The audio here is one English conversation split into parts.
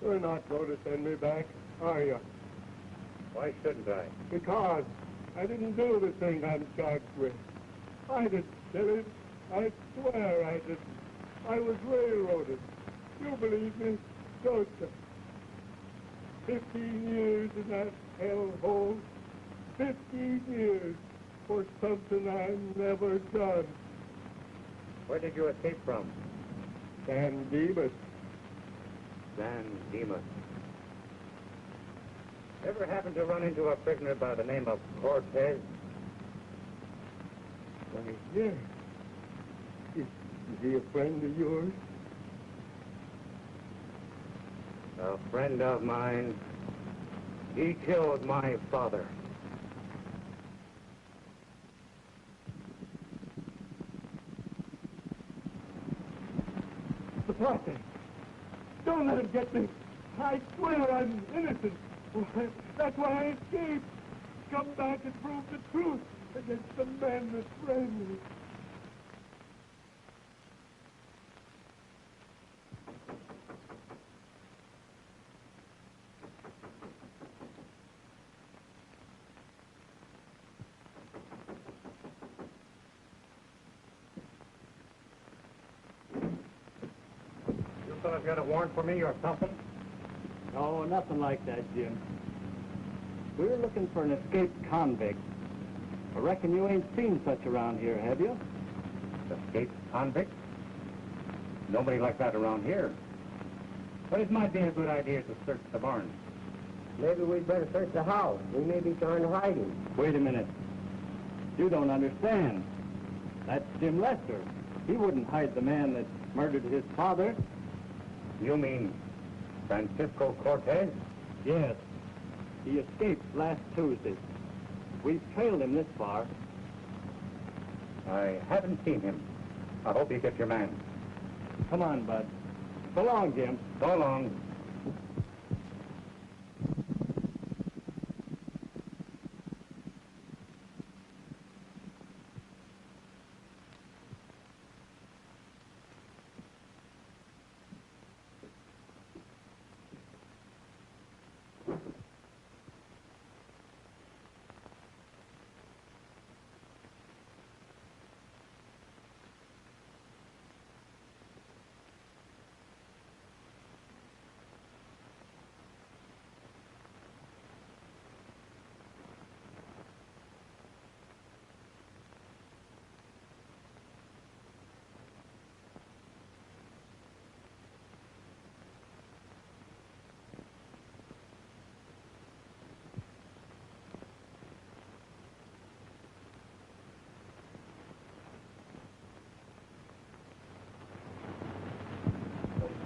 You're not going to send me back, are you? Why shouldn't I? Because I didn't do the thing I'm charged with. I didn't kill him. I swear I didn't. I was railroaded. You believe me, don't you? 15 years in that hellhole. 15 years for something I've never done. Where did you escape from? San Dimas. San Dimas. Ever happen to run into a prisoner by the name of Cortez? Why, yes. Is he a friend of yours? A friend of mine. He killed my father. The process. Don't let him get me. I swear I'm innocent. That's why I escaped. Come back and prove the truth against the men that framed me. You fellas got a warrant for me or something? No, nothing like that, Jim. We're looking for an escaped convict. I reckon you ain't seen such around here, have you? Escaped convict? Nobody like that around here. But it might be a good idea to search the barn. Maybe we'd better search the house. We may be trying to hide him. Wait a minute. You don't understand. That's Jim Lester. He wouldn't hide the man that murdered his father. You mean Francisco Cortez? Yes. He escaped last Tuesday. We've trailed him this far. I haven't seen him. I hope you get your man. Come on, Bud. So long, Jim. So long.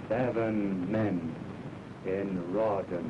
Seven men in Rawdon.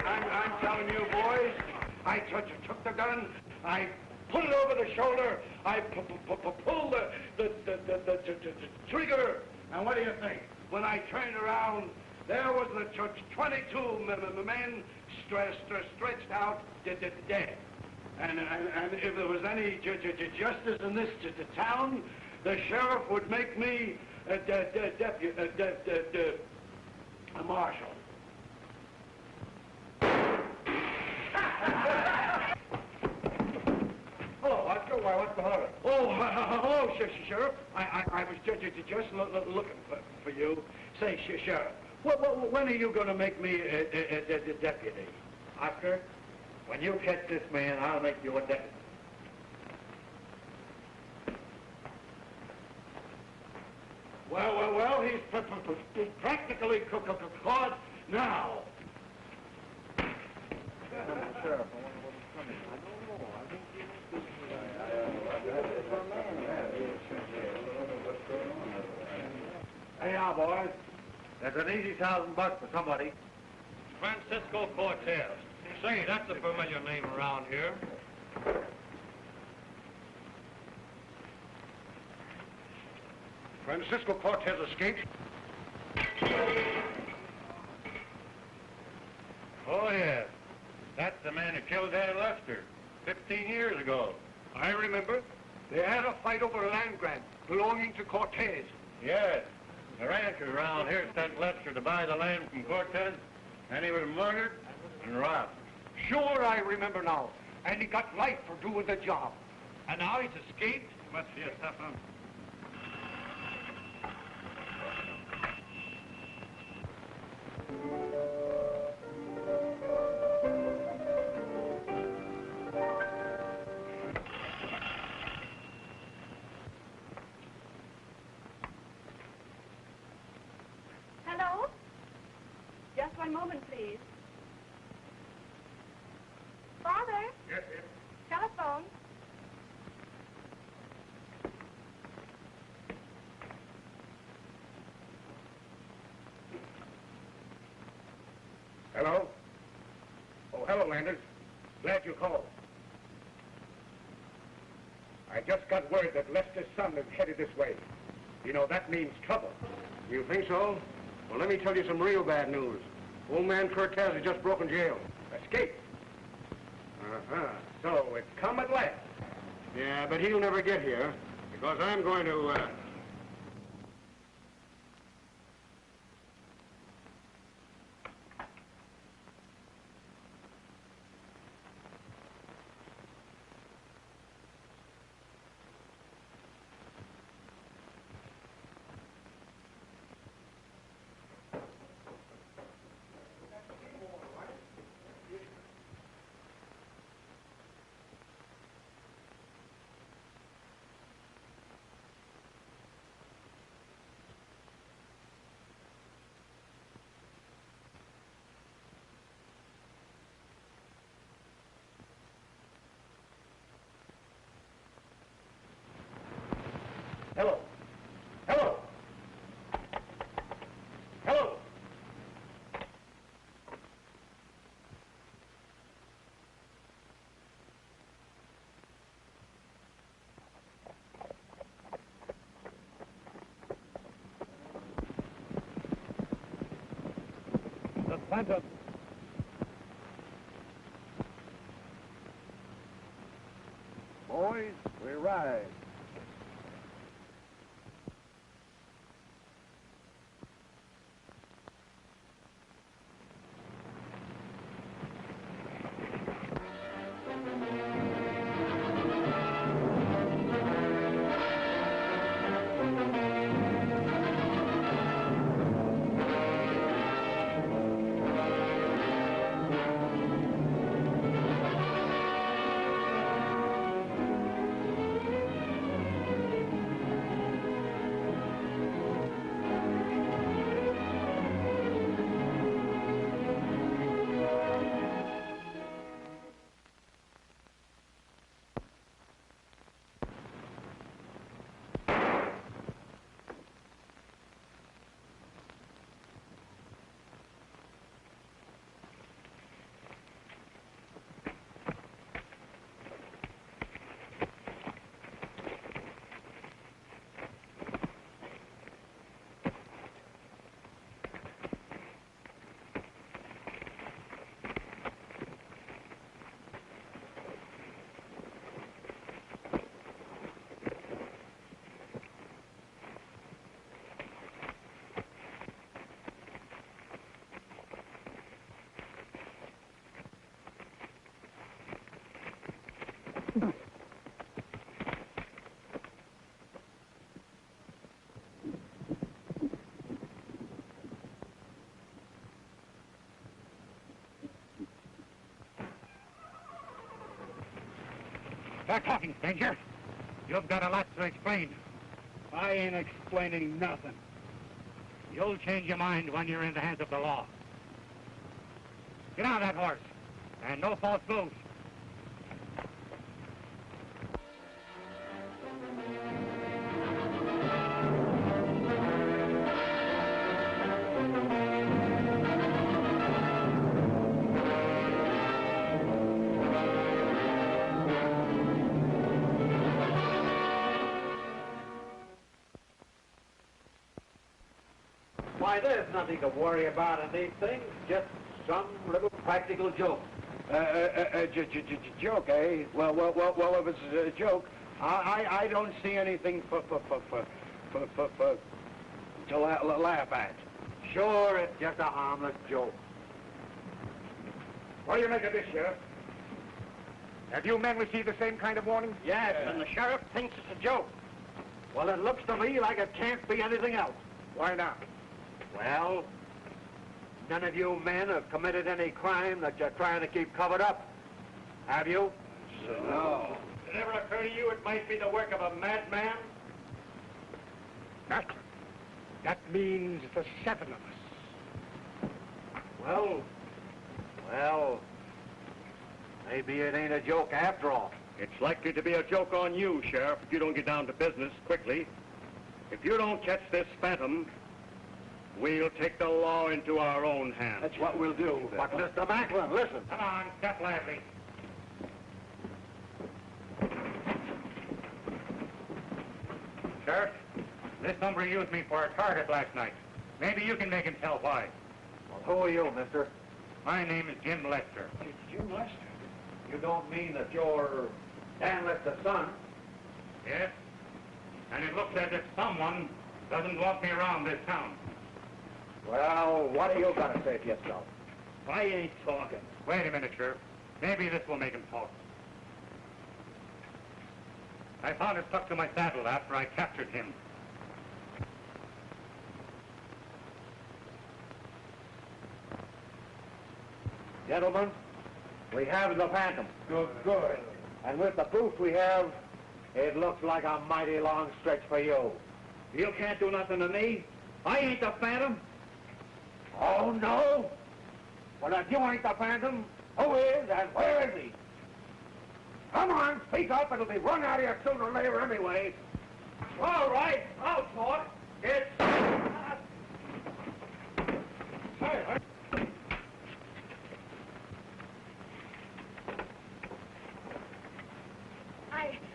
I'm telling you, boys, I took the gun, I put it over the shoulder, I pulled the trigger, and what do you think? When I turned around, there was the 22 men stretched out dead. And if there was any justice in this town, the sheriff would make me a marshal. What's the matter? Oh, Sheriff, I was just looking for you. Say, Sheriff, when are you going to make me a deputy? Oscar, when you catch this man, I'll make you a deputy. Well, he's practically caught now. Sheriff, Hey now, boys. There's an easy $1,000 for somebody. Francisco Cortez. Say, that's a familiar name around here. Francisco Cortez escaped? Oh, yes. That's the man who killed Dad Lester 15 years ago. I remember. They had a fight over a land grant belonging to Cortez. Yes. The ranchers around here sent Lester to buy the land from Cortez, and he was murdered and robbed. Sure, I remember now. And he got life for doing the job. And now he's escaped? Must be a tough one. Hello? Just one moment, please. Father? Yes, yes. Telephone. Hello? Oh, hello, Landers. Glad you called. I just got word that Lester's son is headed this way. You know, that means trouble. You think so? Well, let me tell you some real bad news. Old man Cortez has just broken jail. Escaped. Uh-huh. So it's come at last. Yeah, but he'll never get here, because I'm going to, Hello. Hello. Hello. The Phantom. boys, we ride. Start talking, stranger. You've got a lot to explain. I ain't explaining nothing. You'll change your mind when you're in the hands of the law. Get on that horse, and no false moves. Why, there's nothing to worry about in these things. Just some little practical joke. Joke, eh? Well, if it's a joke, I don't see anything to laugh at. Sure, it's just a harmless joke. What do you make of this, Sheriff? Have you men received the same kind of warning? Yes, and the sheriff thinks it's a joke. Well, it looks to me like it can't be anything else. Why not? Well, none of you men have committed any crime that you're trying to keep covered up. Have you? No. Did it ever occur to you it might be the work of a madman? That means the 7 of us. Well, maybe it ain't a joke after all. It's likely to be a joke on you, Sheriff, if you don't get down to business quickly. If you don't catch this phantom, we'll take the law into our own hands. That's what we'll do. But, Mr. Macklin, listen. Come on, step lively. Sheriff, this number used me for a target last night. Maybe you can make him tell why. Well, who are you, mister? My name is Jim Lester. Jim Lester? You don't mean that you're Dan Lester's son? Yes? And it looks as if someone doesn't want me around this town. Well, what do you got to say for yourself? I ain't talking. Wait a minute, Sheriff. Maybe this will make him talk. I found it stuck to my saddle after I captured him. Gentlemen, we have the phantom. Good. And with the proof we have, it looks like a mighty long stretch for you. You can't do nothing to me. I ain't the phantom. Oh, no? Well, if you ain't the phantom, who is and where is he? Come on, speak up. It'll be run out of you sooner or later anyway. All right, I'll talk. It's...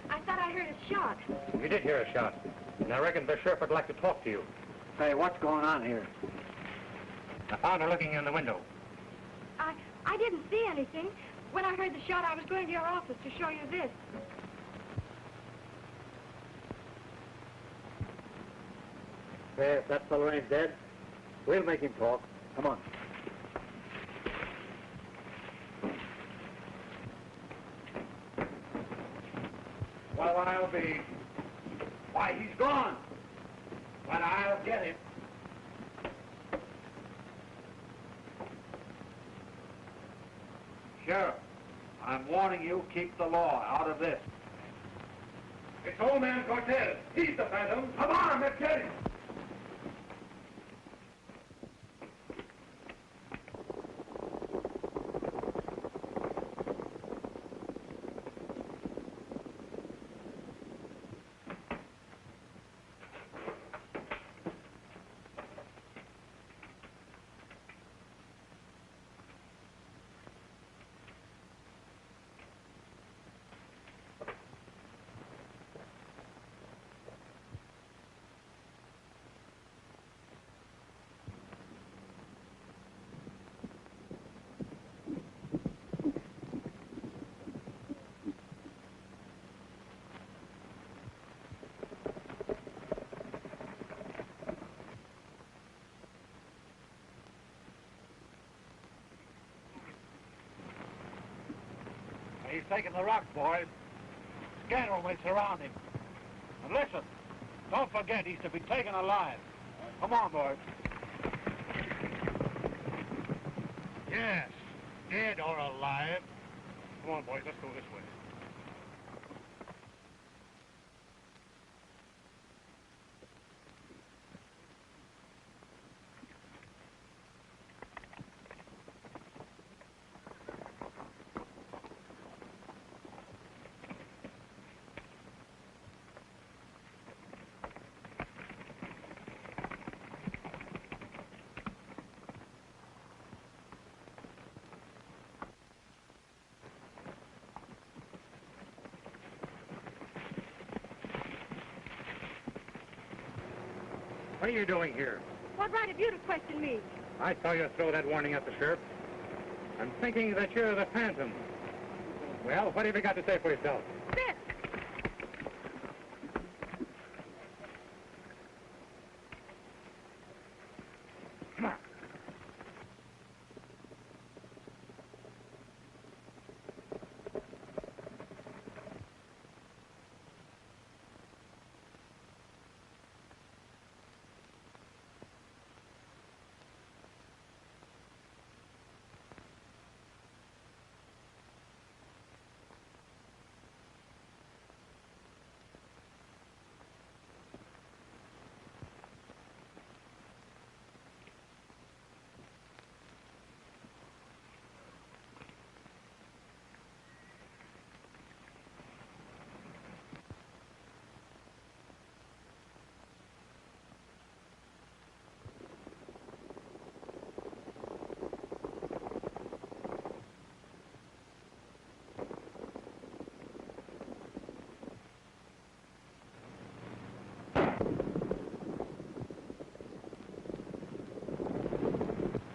I thought I heard a shot. You did hear a shot, and I reckon the sheriff would like to talk to you. Say, what's going on here? I found her looking in the window. I didn't see anything. When I heard the shot, I was going to your office to show you this. Say, if that fellow ain't dead, we'll make him talk. Come on. Well, I'll be... Why, he's gone. But I'll get him. Sheriff, I'm warning you, keep the law out of this. It's old man Cortez. He's the phantom. Come on, let's get him. He's taking the rock, boys. Scandal may surround him. And listen, don't forget he's to be taken alive. Come on, boys. Yes, dead or alive. Come on, boys, let's go this way. What are you doing here? What right have you to question me? I saw you throw that warning at the sheriff. I'm thinking that you're the Phantom. Well, what have you got to say for yourself? This! Come on.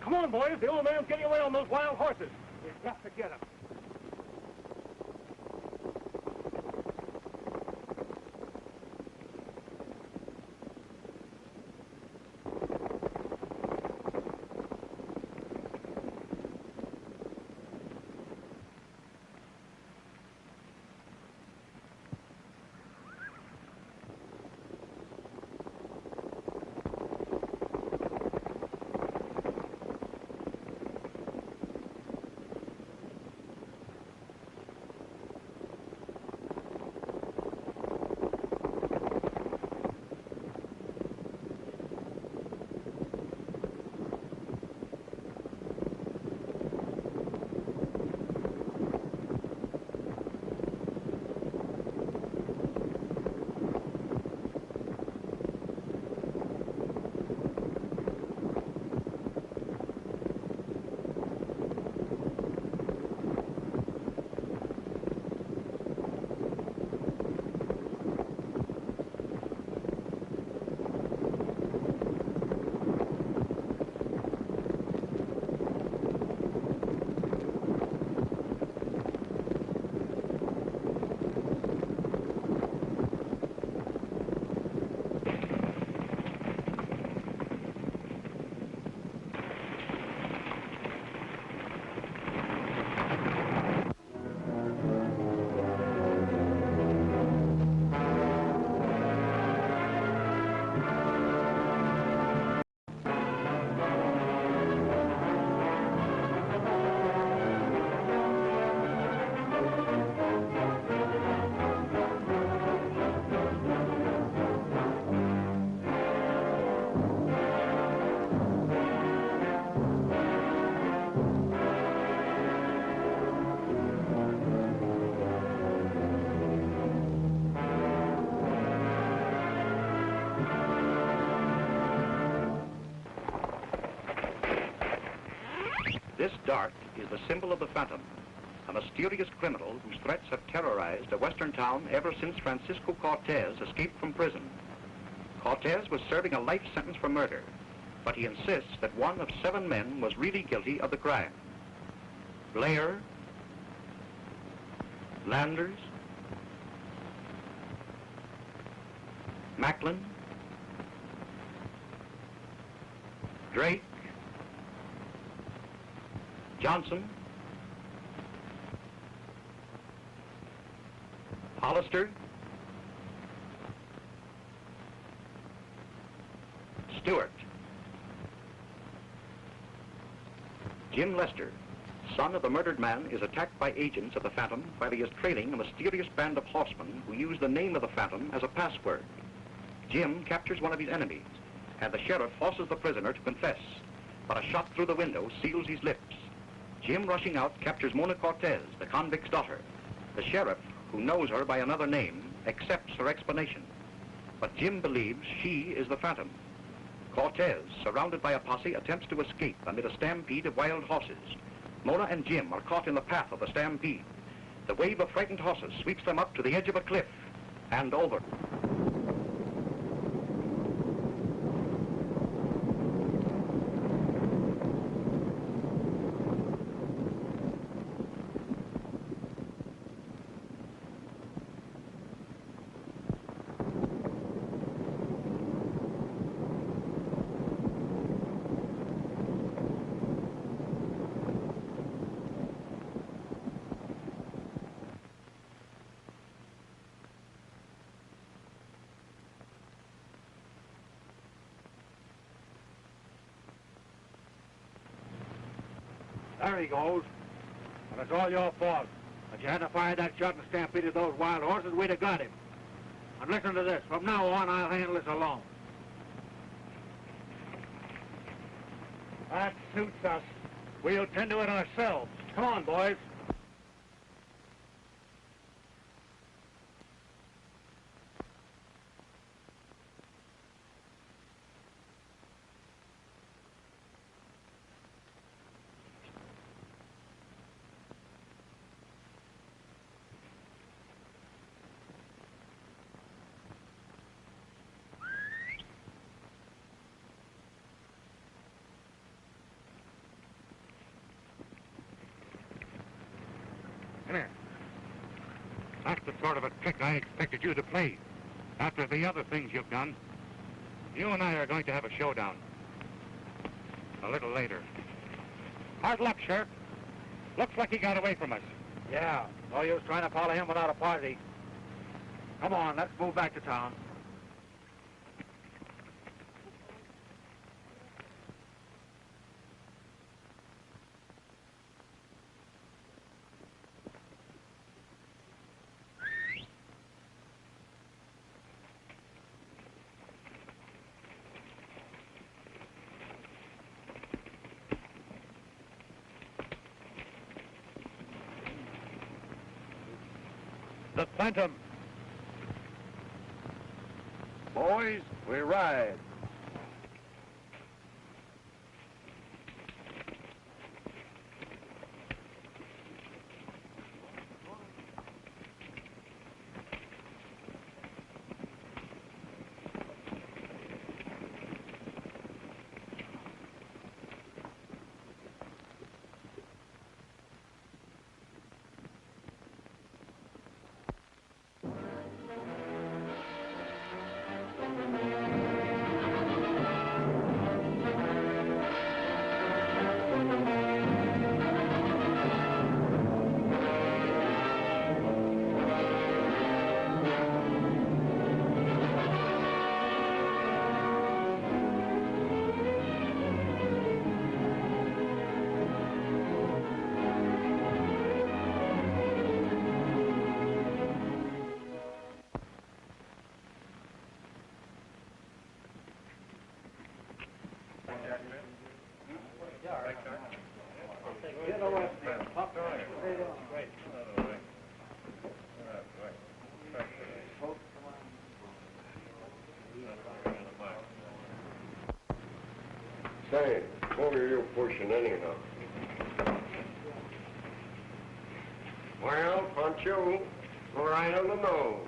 Come on, boys. The old man's getting away on those wild horses. We've got to get him. This dart is the symbol of the Phantom, a mysterious criminal whose threats have terrorized a western town ever since Francisco Cortez escaped from prison. Cortez was serving a life sentence for murder, but he insists that one of 7 men was really guilty of the crime. Blair, Landers, Macklin, Drake, Johnson, Hollister, Stewart, Jim Lester, son of the murdered man, is attacked by agents of the Phantom while he is trailing a mysterious band of horsemen who use the name of the Phantom as a password. Jim captures one of his enemies, and the sheriff forces the prisoner to confess, but a shot through the window seals his lips. Jim, rushing out, captures Mona Cortez, the convict's daughter. The sheriff, who knows her by another name, accepts her explanation. But Jim believes she is the Phantom. Cortez, surrounded by a posse, attempts to escape amid a stampede of wild horses. Mona and Jim are caught in the path of the stampede. The wave of frightened horses sweeps them up to the edge of a cliff and over. There he goes. And it's all your fault. If you hadn't fired that shot and stampeded those wild horses, we'd have got him. And listen to this. From now on, I'll handle this alone. That suits us. We'll tend to it ourselves. Come on, boys. Come here. That's the sort of a trick I expected you to play. After the other things you've done, you and I are going to have a showdown. A little later. Hard luck, Sheriff. Looks like he got away from us. Yeah, no use trying to follow him without a party. Come on, let's move back to town. The Phantom. Boys, we ride. Say, what were you pushing anyhow? Well, Pancho, right on the nose.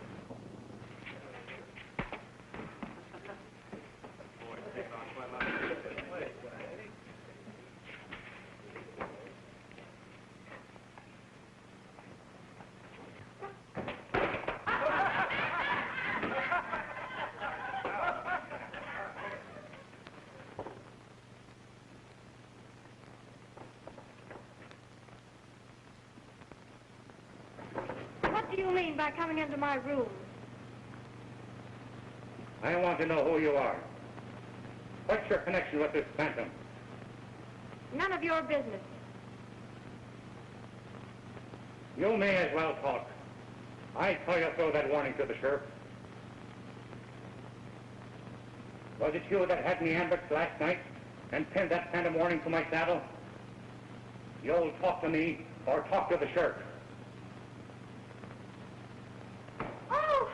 What do you mean by coming into my room? I want to know who you are. What's your connection with this phantom? None of your business. You may as well talk. I saw you throw that warning to the sheriff. Was it you that had me ambushed last night and pinned that phantom warning to my saddle? You'll talk to me or talk to the sheriff. Oh!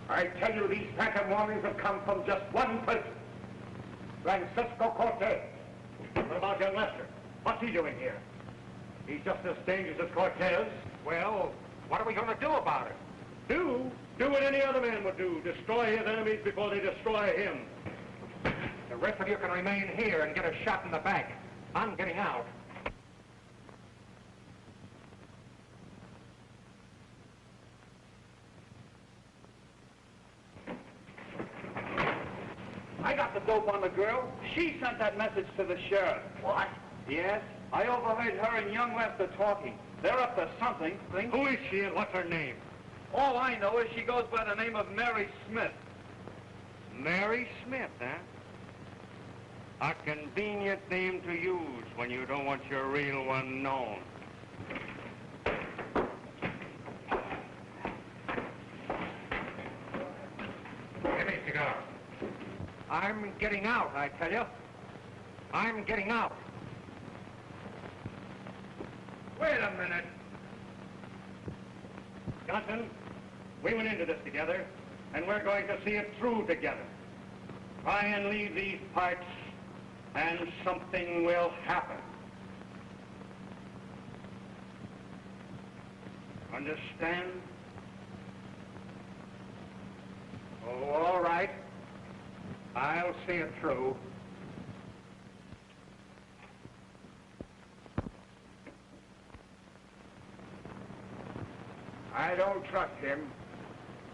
I tell you, these phantom warnings have come from just one person. Francisco Cortez. What about young Lester? What's he doing here? He's just as dangerous as Cortez. Well, what are we going to do about it? Do? Do what any other man would do. Destroy his enemies before they destroy him. The rest of you can remain here and get a shot in the back. I'm getting out. I got the dope on the girl. She sent that message to the sheriff. What? Yes, I overheard her and young Lester talking. They're up to something. Who is she and what's her name? All I know is she goes by the name of Mary Smith. Mary Smith, huh? A convenient name to use when you don't want your real one known. Give me a cigar. I'm getting out, I tell you. I'm getting out. Wait a minute. Johnson, we went into this together, and we're going to see it through together. Try and leave these parts, and something will happen. Understand? Oh, all right. I'll see it through. I don't trust him.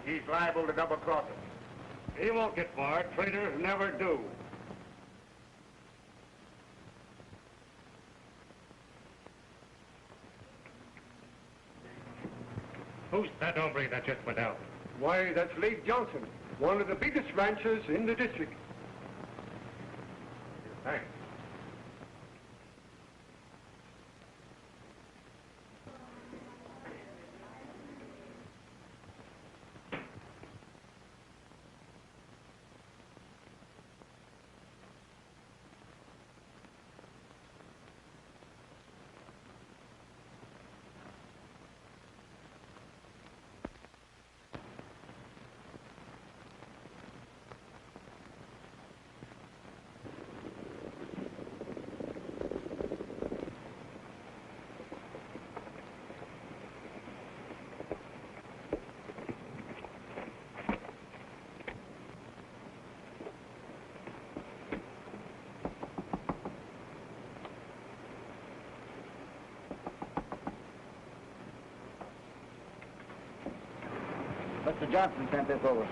He's liable to double-cross us. He won't get far. Traitors never do. Who's that hombre that just went out? Why, that's Leif Johnson, one of the biggest ranchers in the district. Thanks. Mr. Johnson sent this over.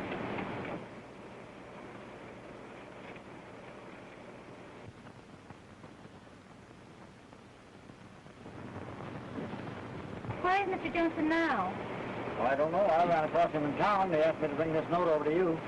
Why is Mr. Johnson now? Well, I don't know. I ran across him in town. They asked me to bring this note over to you.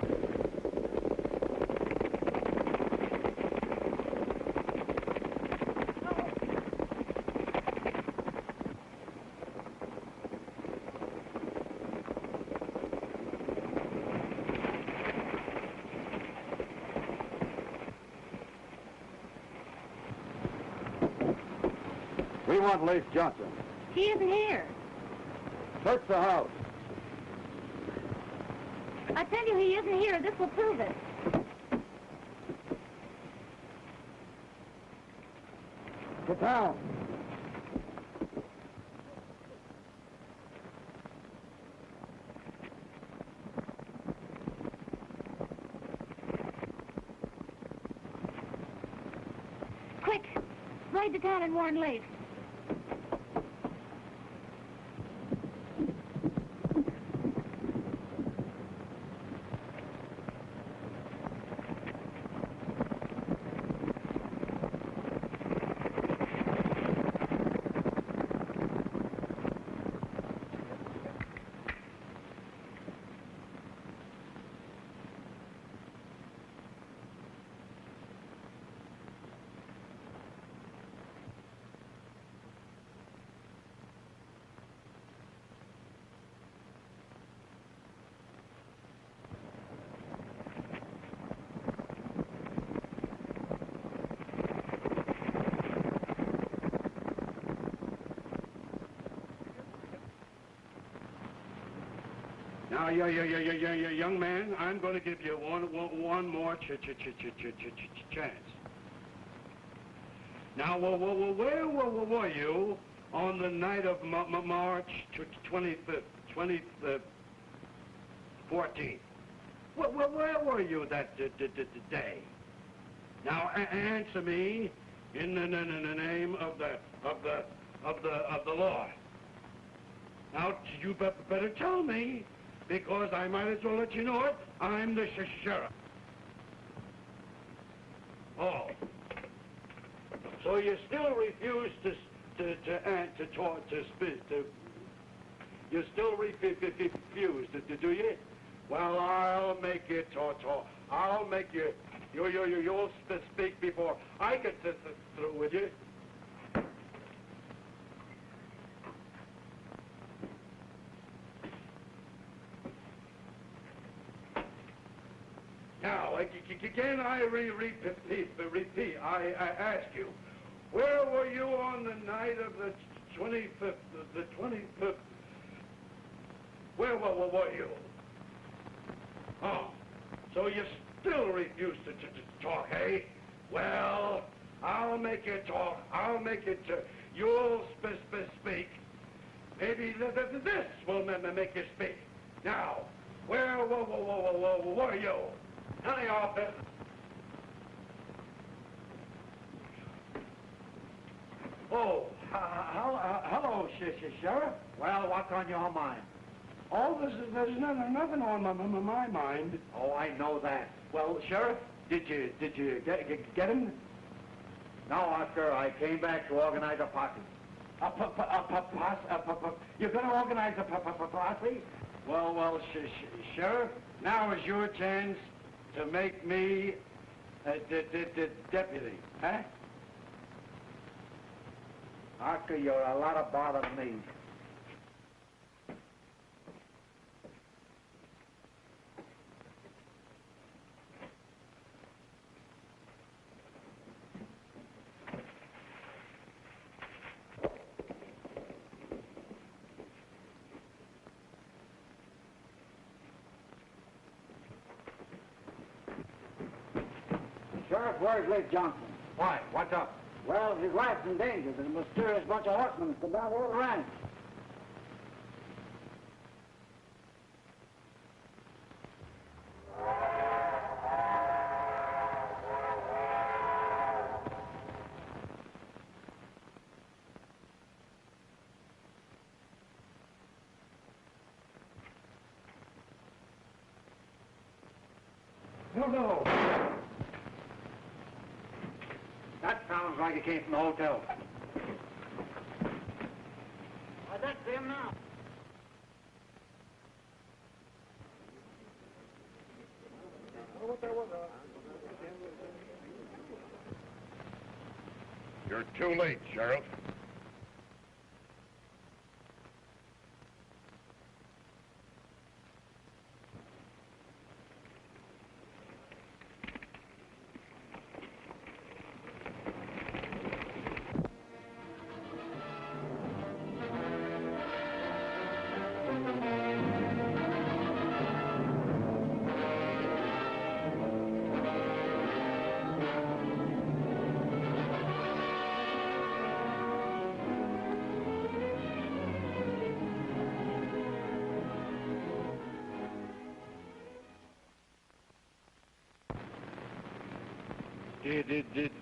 We want Leif Johnson. He isn't here. Search the house. I tell you, he isn't here. This will prove it. Sit down. Quick, ride to town and warn Leif. Now, young man, I'm going to give you one more chance. Now, where were you on the night of March 2014? Where were you that day? Now, answer me in the name of the law. Now, you better tell me, because I might as well let you know it. I'm the sheriff. Oh. So you still refuse to speak? You still refuse, do you? Well, I'll make you talk. I'll make you. You'll speak before I get through with you. Now, again, I repeat. I ask you, where were you on the night of the 25th? The 25th. Where were you? Oh, so you still refuse to talk, eh? Well, I'll make you talk. I'll make it. You'll speak. Maybe this will make you speak. Now, where were you? None of your business. Oh, hello, Sheriff. Well, what's on your mind? Oh, there's nothing on my mind. Oh, I know that. Well, Sheriff, did you get him? No, Oscar. I came back to organize a posse. You're going to organize a posse? Well, Sheriff, now is your chance to make me a deputy, huh? Oscar, you're a lot of bother to me. Sheriff, where's Lake Johnson? Why? What's up? Well, his life's in danger. There's a mysterious bunch of horsemen that's about all the ranch. No. That sounds like it came from the hotel. That's him now. You're too late, Sheriff.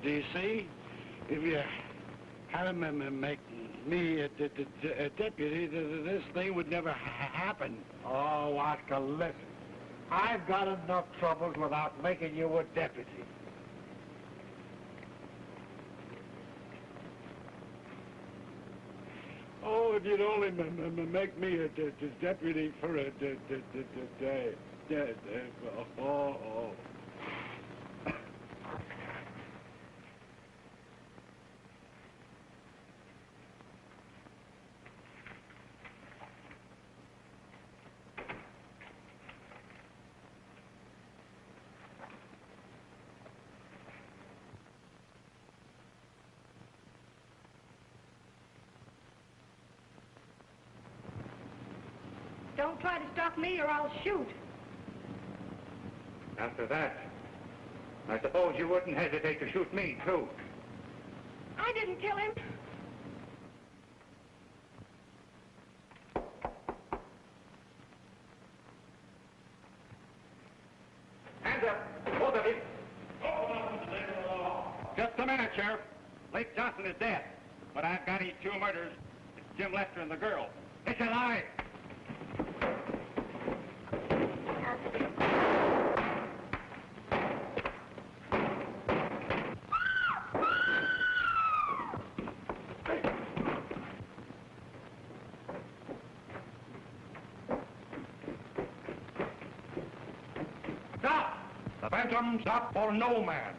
Do you see? If you had him make me a deputy, this thing would never happen. Oh, Oscar, listen. I've got enough troubles without making you a deputy. Oh, if you'd only make me a deputy for a day. Oh. Don't try to stop me or I'll shoot. After that, I suppose you wouldn't hesitate to shoot me, too. I didn't kill him. Hands up, both of you. Just a minute, Sheriff. Lake Johnson is dead, but I've got his two murders. It's Jim Lester and the girl. It's a lie. phantom's up for no man.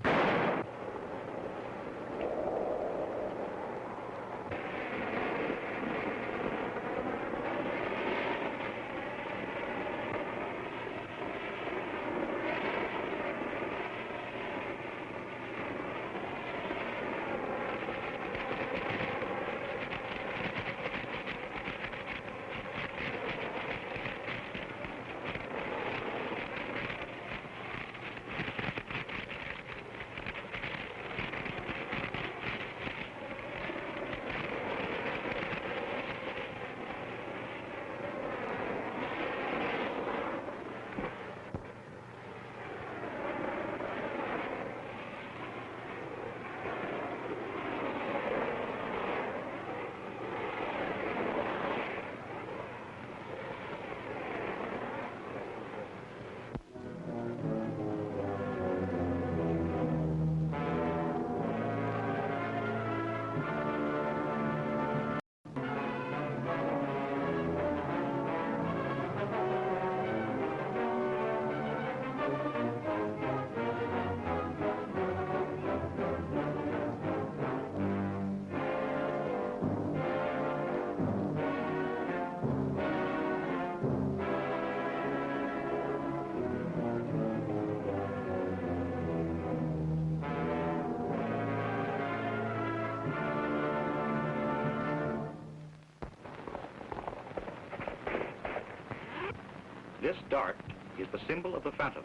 This dart is the symbol of the Phantom,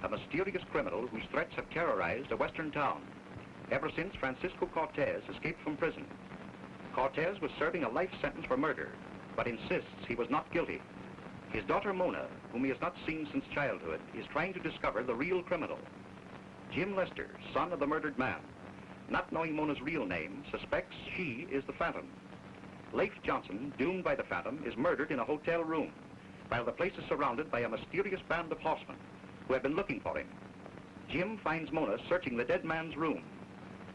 a mysterious criminal whose threats have terrorized a western town ever since Francisco Cortez escaped from prison. Cortez was serving a life sentence for murder, but insists he was not guilty. His daughter Mona, whom he has not seen since childhood, is trying to discover the real criminal. Jim Lester, son of the murdered man, not knowing Mona's real name, suspects she is the Phantom. Leif Johnson, doomed by the Phantom, is murdered in a hotel room, while the place is surrounded by a mysterious band of horsemen who have been looking for him. Jim finds Mona searching the dead man's room.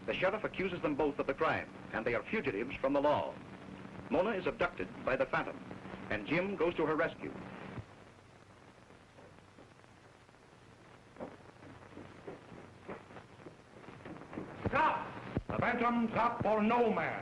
The sheriff accuses them both of the crime, and they are fugitives from the law. Mona is abducted by the Phantom, and Jim goes to her rescue. Stop! The phantom's up for no man.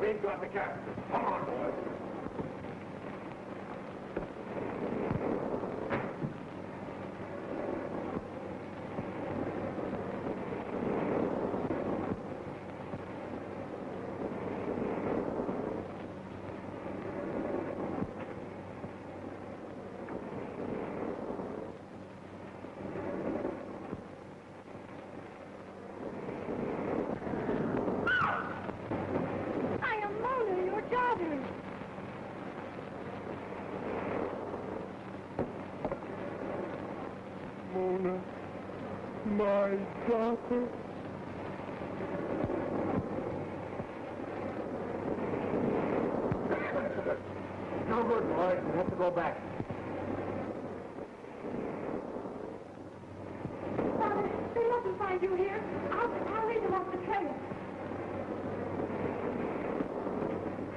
We've got the captain. Come on, boys. Mona, my daughter. No good, boys. We have to go back. Father, they mustn't find you here. I'll lead them off the trail.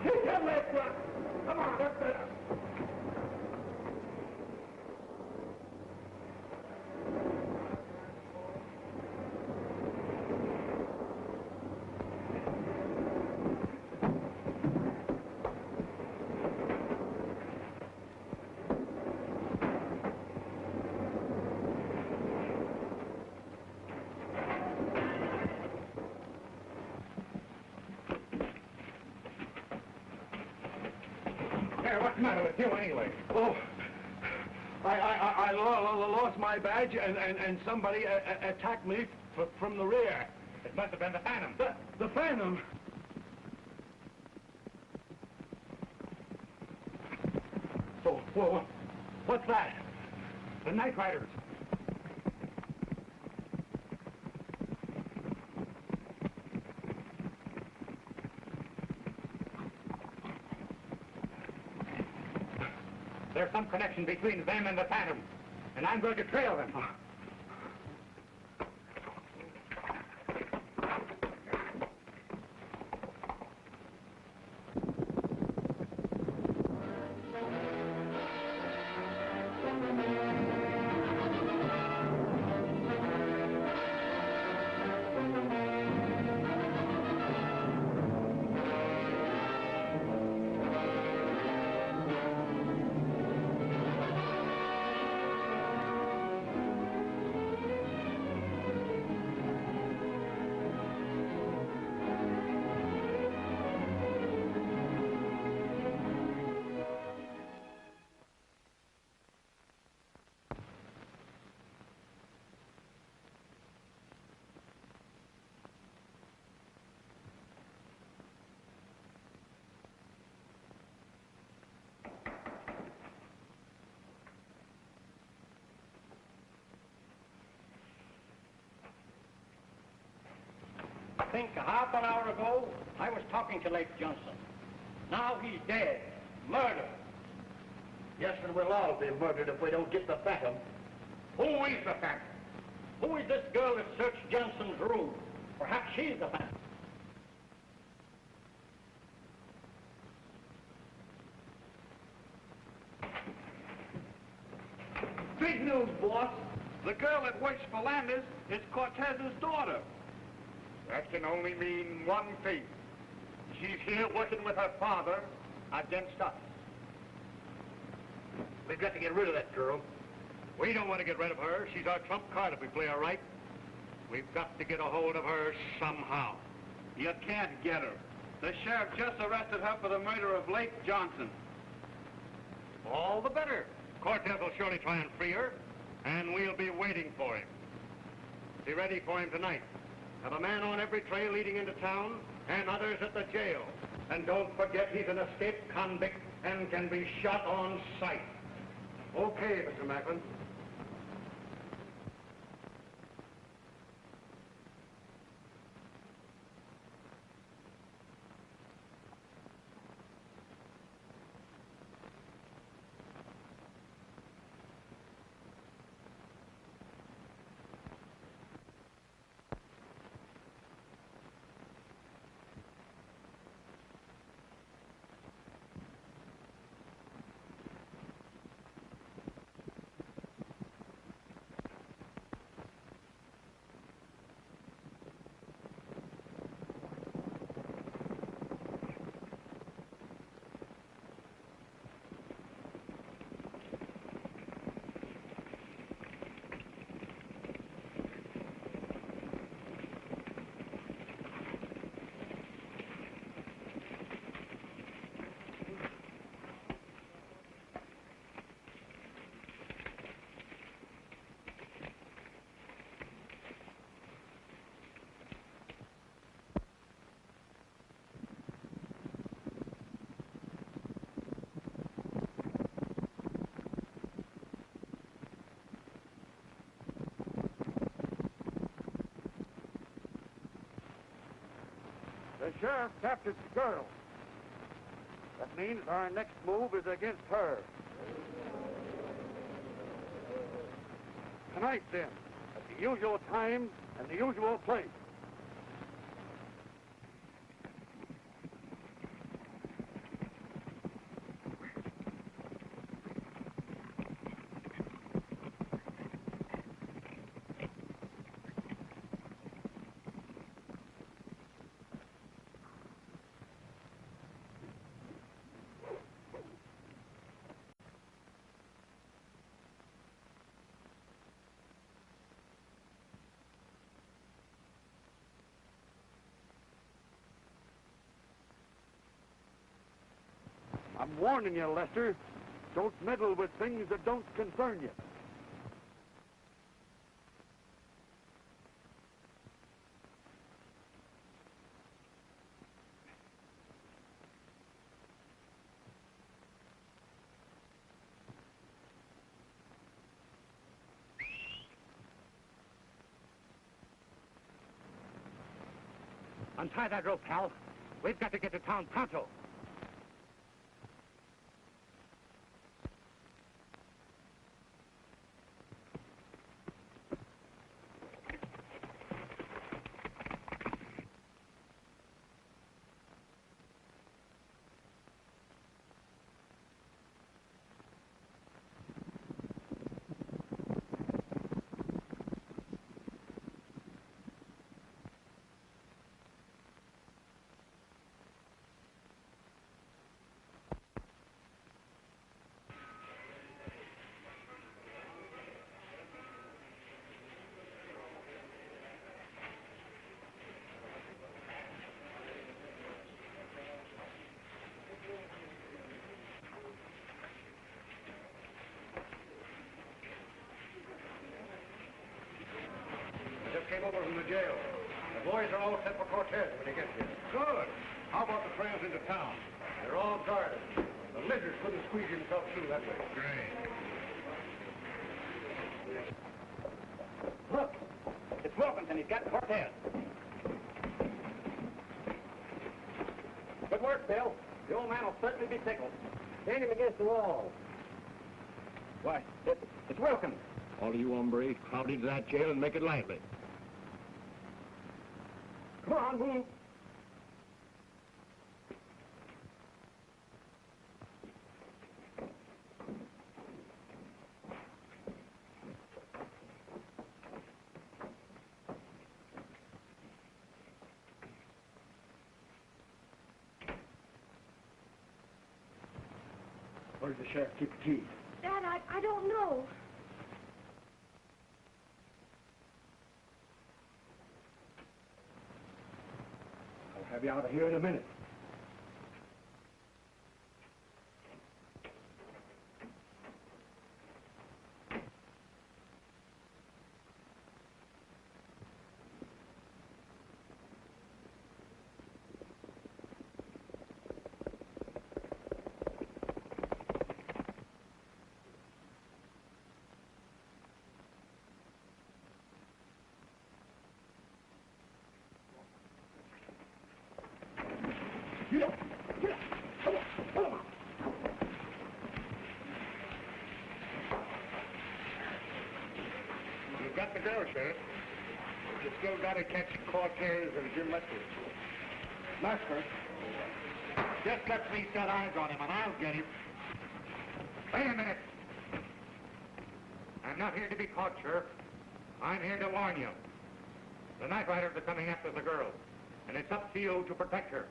Take that left one. Come on, that's better. the matter with you, anyway? Oh, I lost my badge, and somebody attacked me from the rear. It must have been the Phantom. The Phantom? So, what's that? The Night Riders. There's some connection between them and the Phantom, and I'm going to trail them. I think a half an hour ago, I was talking to Lake Johnson. Now he's dead. Murdered. Yes, and we'll all be murdered if we don't get the Phantom. Who is the Phantom? Who is this girl that searched Johnson's room? Perhaps she's the Phantom. Big news, boss. The girl that works for Landers is Cortez's daughter. That can only mean one thing. She's here working with her father against us. We've got to get rid of that girl. We don't want to get rid of her. She's our trump card if we play her right. We've got to get a hold of her somehow. You can't get her. The sheriff just arrested her for the murder of Lake Johnson. All the better. Cortez will surely try and free her, and we'll be waiting for him. Be ready for him tonight. Have a man on every trail leading into town, and others at the jail. And don't forget he's an escaped convict and can be shot on sight. Okay, Mr. Macklin. The sheriff captured the girl. That means our next move is against her. Tonight, then, at the usual time and the usual place. I'm warning you, Lester. Don't meddle with things that don't concern you. Untie that rope, pal. We've got to get to town pronto. Came over from the jail. The boys are all set for Cortez when he gets here. Good. How about the trails into town? They're all guarded. The lizard couldn't squeeze himself through that way. Great. Look, it's Wilkinson. He's got Cortez. Good work, Bill. The old man will certainly be tickled. Stand him against the wall. Why, it's Wilkins. All of you hombres, crowd into that jail and make it lively. Come on, move. Where's the sheriff keep the keys? Dad, I don't know. I'll have you out of here in a minute. You've got the girl, Sheriff. You still got to catch Cortez and Jim Lester. Master, Just let me set eyes on him, and I'll get him. Wait a minute. I'm not here to be caught, Sheriff. I'm here to warn you. The night riders are coming after the girl, and it's up to you to protect her.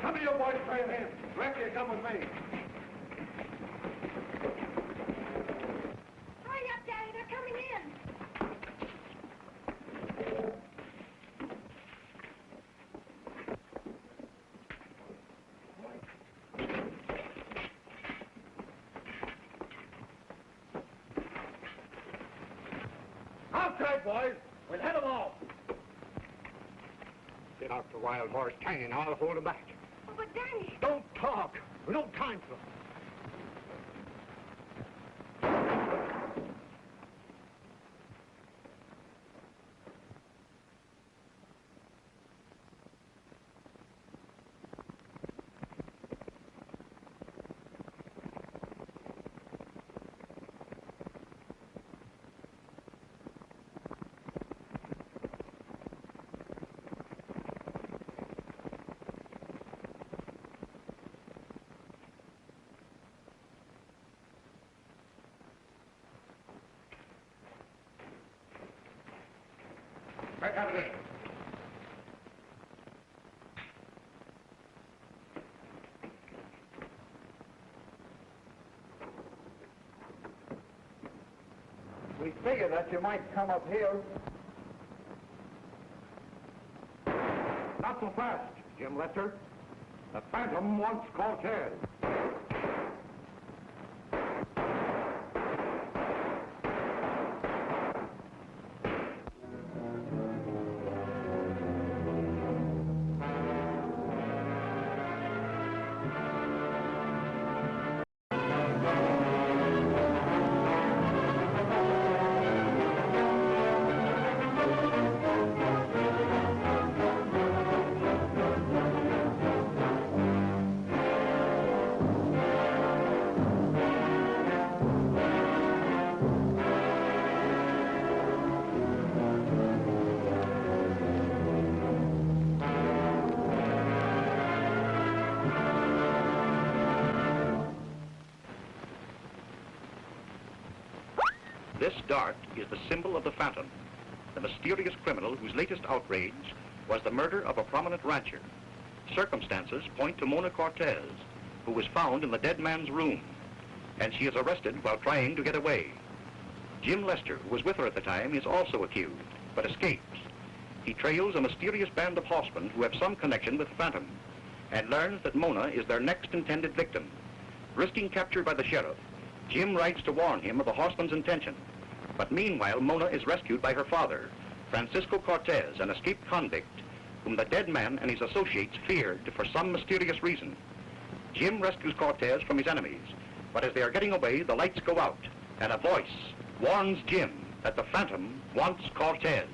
some of you boys trail him. The rest of you come with me. Hurry up, Daddy. They're coming in. Outside, boys. We'll head them off. Get out to Wild Horse Canyon. I'll hold them back. Oh, but Daddy. Don't talk. We don't time for them. Back out of this. We figured that you might come up here. Not so fast, Jim Lester. The Phantom wants Cortez. This dart is the symbol of the Phantom, the mysterious criminal whose latest outrage was the murder of a prominent rancher. Circumstances point to Mona Cortez, who was found in the dead man's room, and she is arrested while trying to get away. Jim Lester, who was with her at the time, is also accused, but escapes. He trails a mysterious band of horsemen who have some connection with the Phantom, and learns that Mona is their next intended victim. Risking capture by the sheriff, Jim rides to warn him of the horseman's intention. But meanwhile, Mona is rescued by her father, Francisco Cortez, an escaped convict, whom the dead man and his associates feared for some mysterious reason. Jim rescues Cortez from his enemies, but as they are getting away, the lights go out, and a voice warns Jim that the Phantom wants Cortez.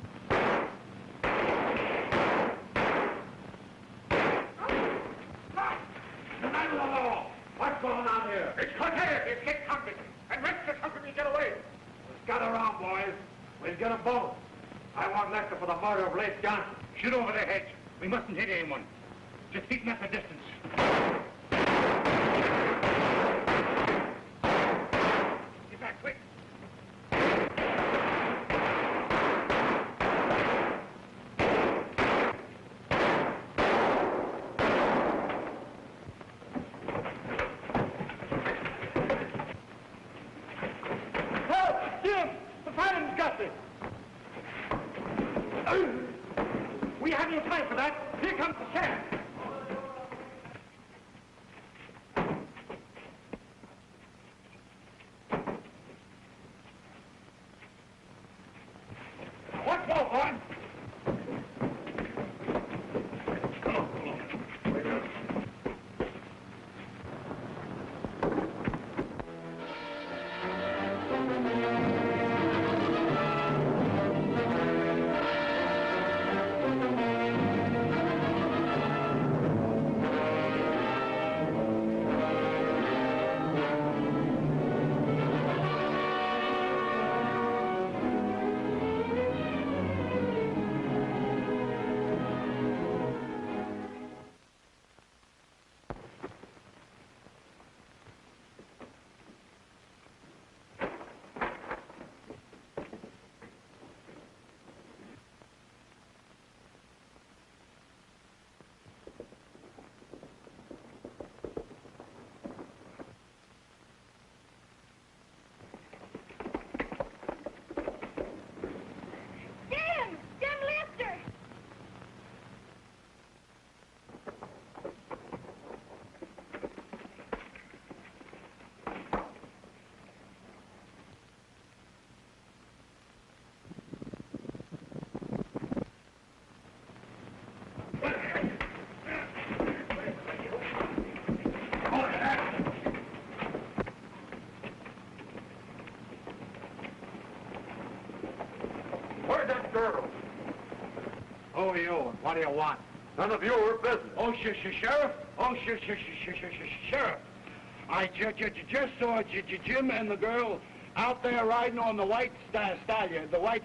What's going on here? It's Cortez, the escaped convict, and Lester helping me get away. Gather around, boys. We'll get them both. I want Lester for the murder of Leif Johnson. Shoot over their heads. We mustn't hit anyone. Just keep them at the distance. Get back, quick. Jim, the Phantom's got this. We have no time for that. Here comes the sheriff. What's more, boy? Where's that girl? Who are you and what do you want? None of your business. Oh, Sheriff? Oh, Sheriff. I just saw Jim and the girl out there riding on the white stallion, the white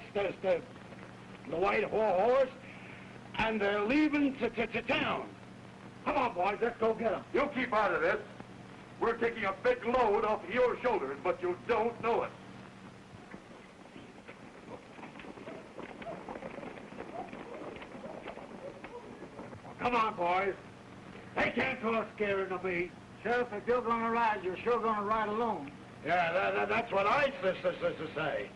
horse, and they're leaving to town. Come on, boys, let's go get them. You keep out of this. We're taking a big load off your shoulders, but you don't know it. Come on, boys. They can't cause scaring of me. Sheriff, if you're going to ride, you're sure going to ride alone. Yeah, that's what I say.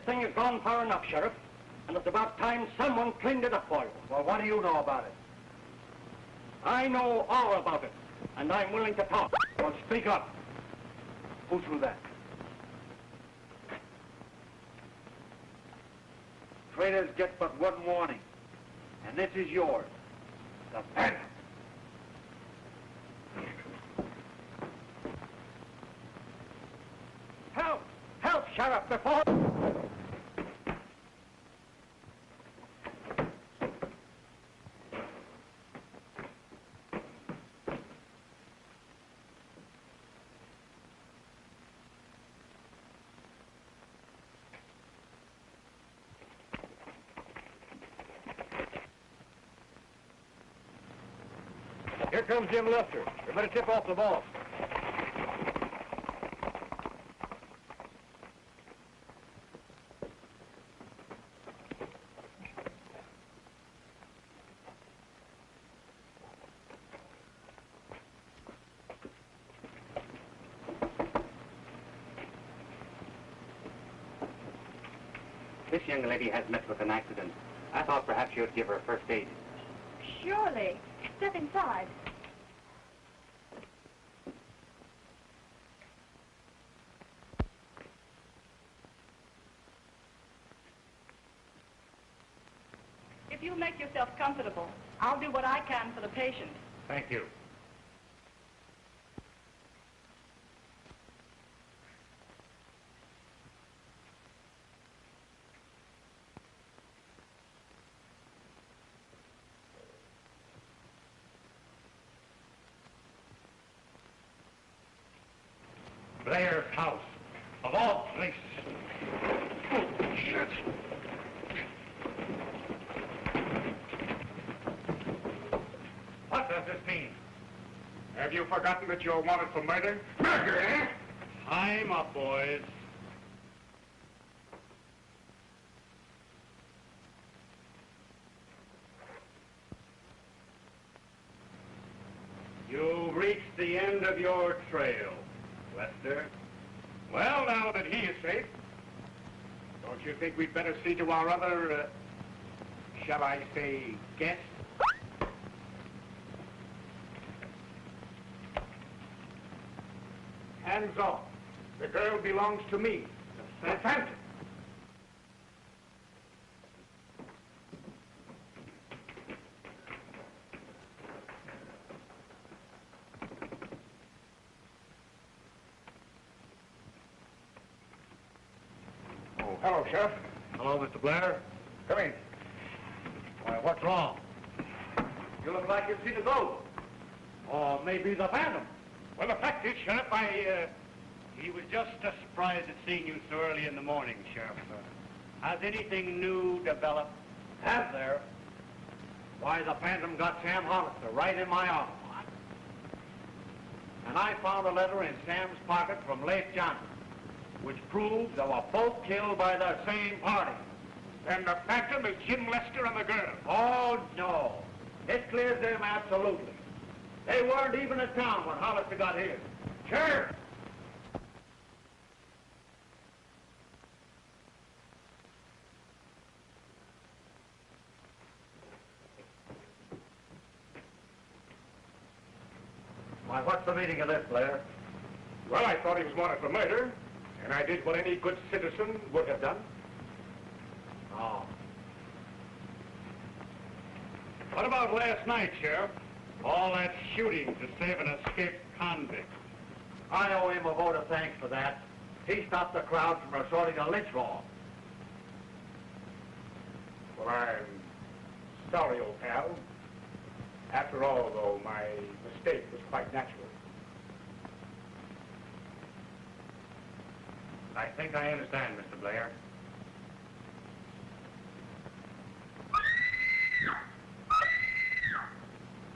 thing has gone far enough, Sheriff. And it's about time someone cleaned it up for you. Well, what do you know about it? I know all about it, and I'm willing to talk. Well, speak up. Who threw that? Traitors get but one warning, and this is yours. The Phantom. Help! Help, Sheriff, before... Here comes Jim Lester. We better tip off the boss. This young lady has met with an accident. I thought perhaps you'd give her first aid. Surely. Step inside. If you'll make yourself comfortable, I'll do what I can for the patient. Thank you. Blair's house, of all places. Oh, shit. What does this mean? Have you forgotten that you're wanted for murder? Murder, eh? Time up, boys. You've reached the end of your trail, Lester. Well, now that he is safe, don't you think we'd better see to our other, shall I say, guest? Hands off. The girl belongs to me, the Phantom. Oh, hello, Sheriff. Hello, Mr. Blair. Come in. Why, what's wrong? You look like you've seen a ghost. Or maybe the Phantom. Well, the fact is, Sheriff, he was just surprised at seeing you so early in the morning, Sheriff. Has anything new developed? Have there? Why, the Phantom got Sam Hollister right in my arm. And I found a letter in Sam's pocket from Leif Johnson, which proves they were both killed by the same party. Then the Phantom is Jim Lester and the girl. Oh, no. It clears them absolutely. They weren't even in town when Hollister got here. Sure. Why, what's the meaning of this, Blair? Well, I thought he was wanted for murder, and I did what any good citizen would have done. Oh. What about last night, Sheriff? All that shooting to save an escaped convict. I owe him a vote of thanks for that. He stopped the crowd from resorting to lynch law. Well, I'm sorry, old pal. After all, though, my mistake was quite natural. I think I understand, Mr. Blair.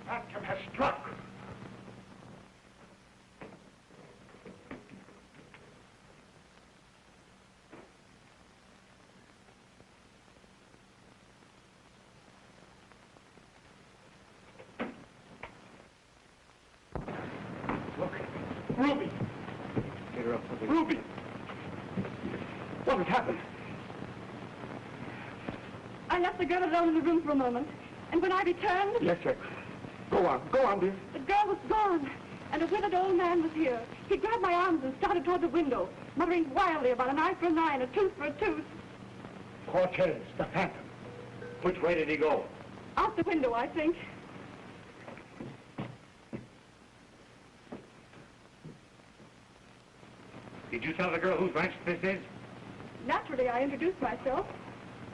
Phantom has struck. Look, Ruby. Get her up, Ruby. What has happened? left the girl alone in the room for a moment, and when I returned... Yes, sir. Go on, dear. The girl was gone, and a withered old man was here. He grabbed my arms and started toward the window, muttering wildly about an eye for an eye and a tooth for a tooth. Cortez, the Phantom. Which way did he go? Out the window, I think. Did you tell the girl whose ranch this is? Naturally, I introduced myself.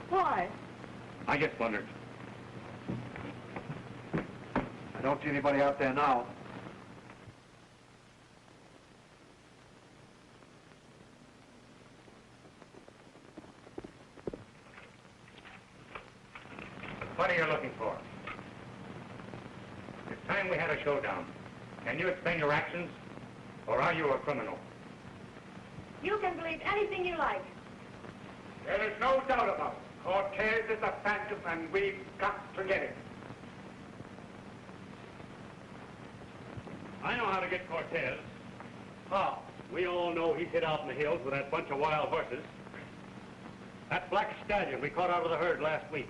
Why? I just wondered. I don't see anybody out there now. What are you looking for? It's time we had a showdown. Can you explain your actions, or are you a criminal? You can believe anything you like. There is no doubt about it. Cortez is a phantom, and we've got to get him. I know how to get Cortez. How? We all know he's hid out in the hills with that bunch of wild horses. That black stallion we caught out of the herd last week.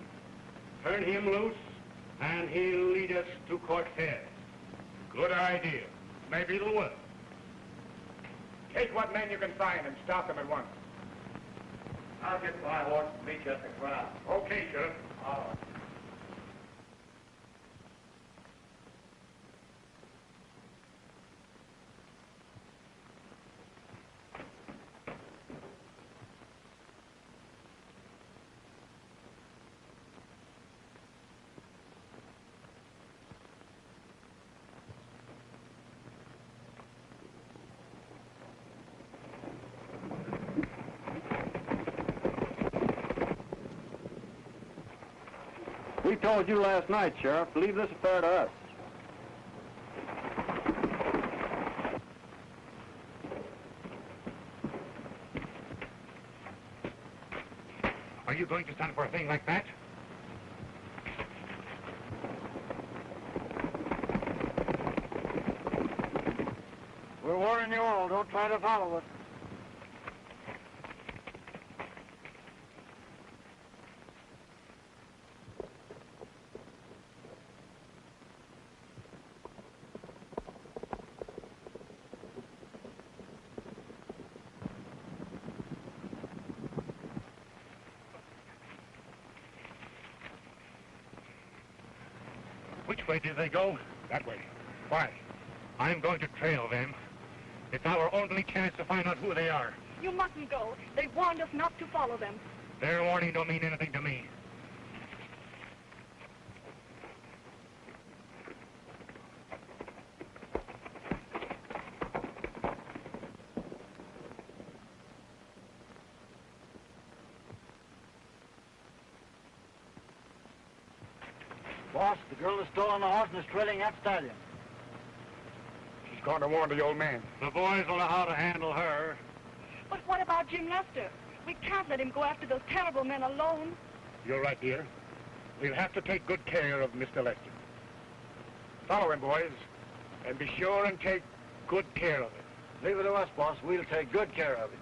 Turn him loose, and he'll lead us to Cortez. Good idea. Maybe it'll work. Take what men you can find and stop them at once. I'll get my horse and meet you at the corral. Okay, Sheriff. All right. We told you last night, Sheriff, to leave this affair to us. Are you going to stand for a thing like that? We're warning you all, don't try to follow us. Which way did they go? That way. Why? I'm going to trail them. It's our only chance to find out who they are. You mustn't go. They warned us not to follow them. Their warning don't mean anything to me. Boss, the girl is still on the horse and is trailing that stallion. She's going to warn the old man. The boys will know how to handle her. But what about Jim Lester? We can't let him go after those terrible men alone. You're right, dear. We'll have to take good care of Mr. Lester. Follow him, boys, and be sure and take good care of it. Leave it to us, boss. We'll take good care of it.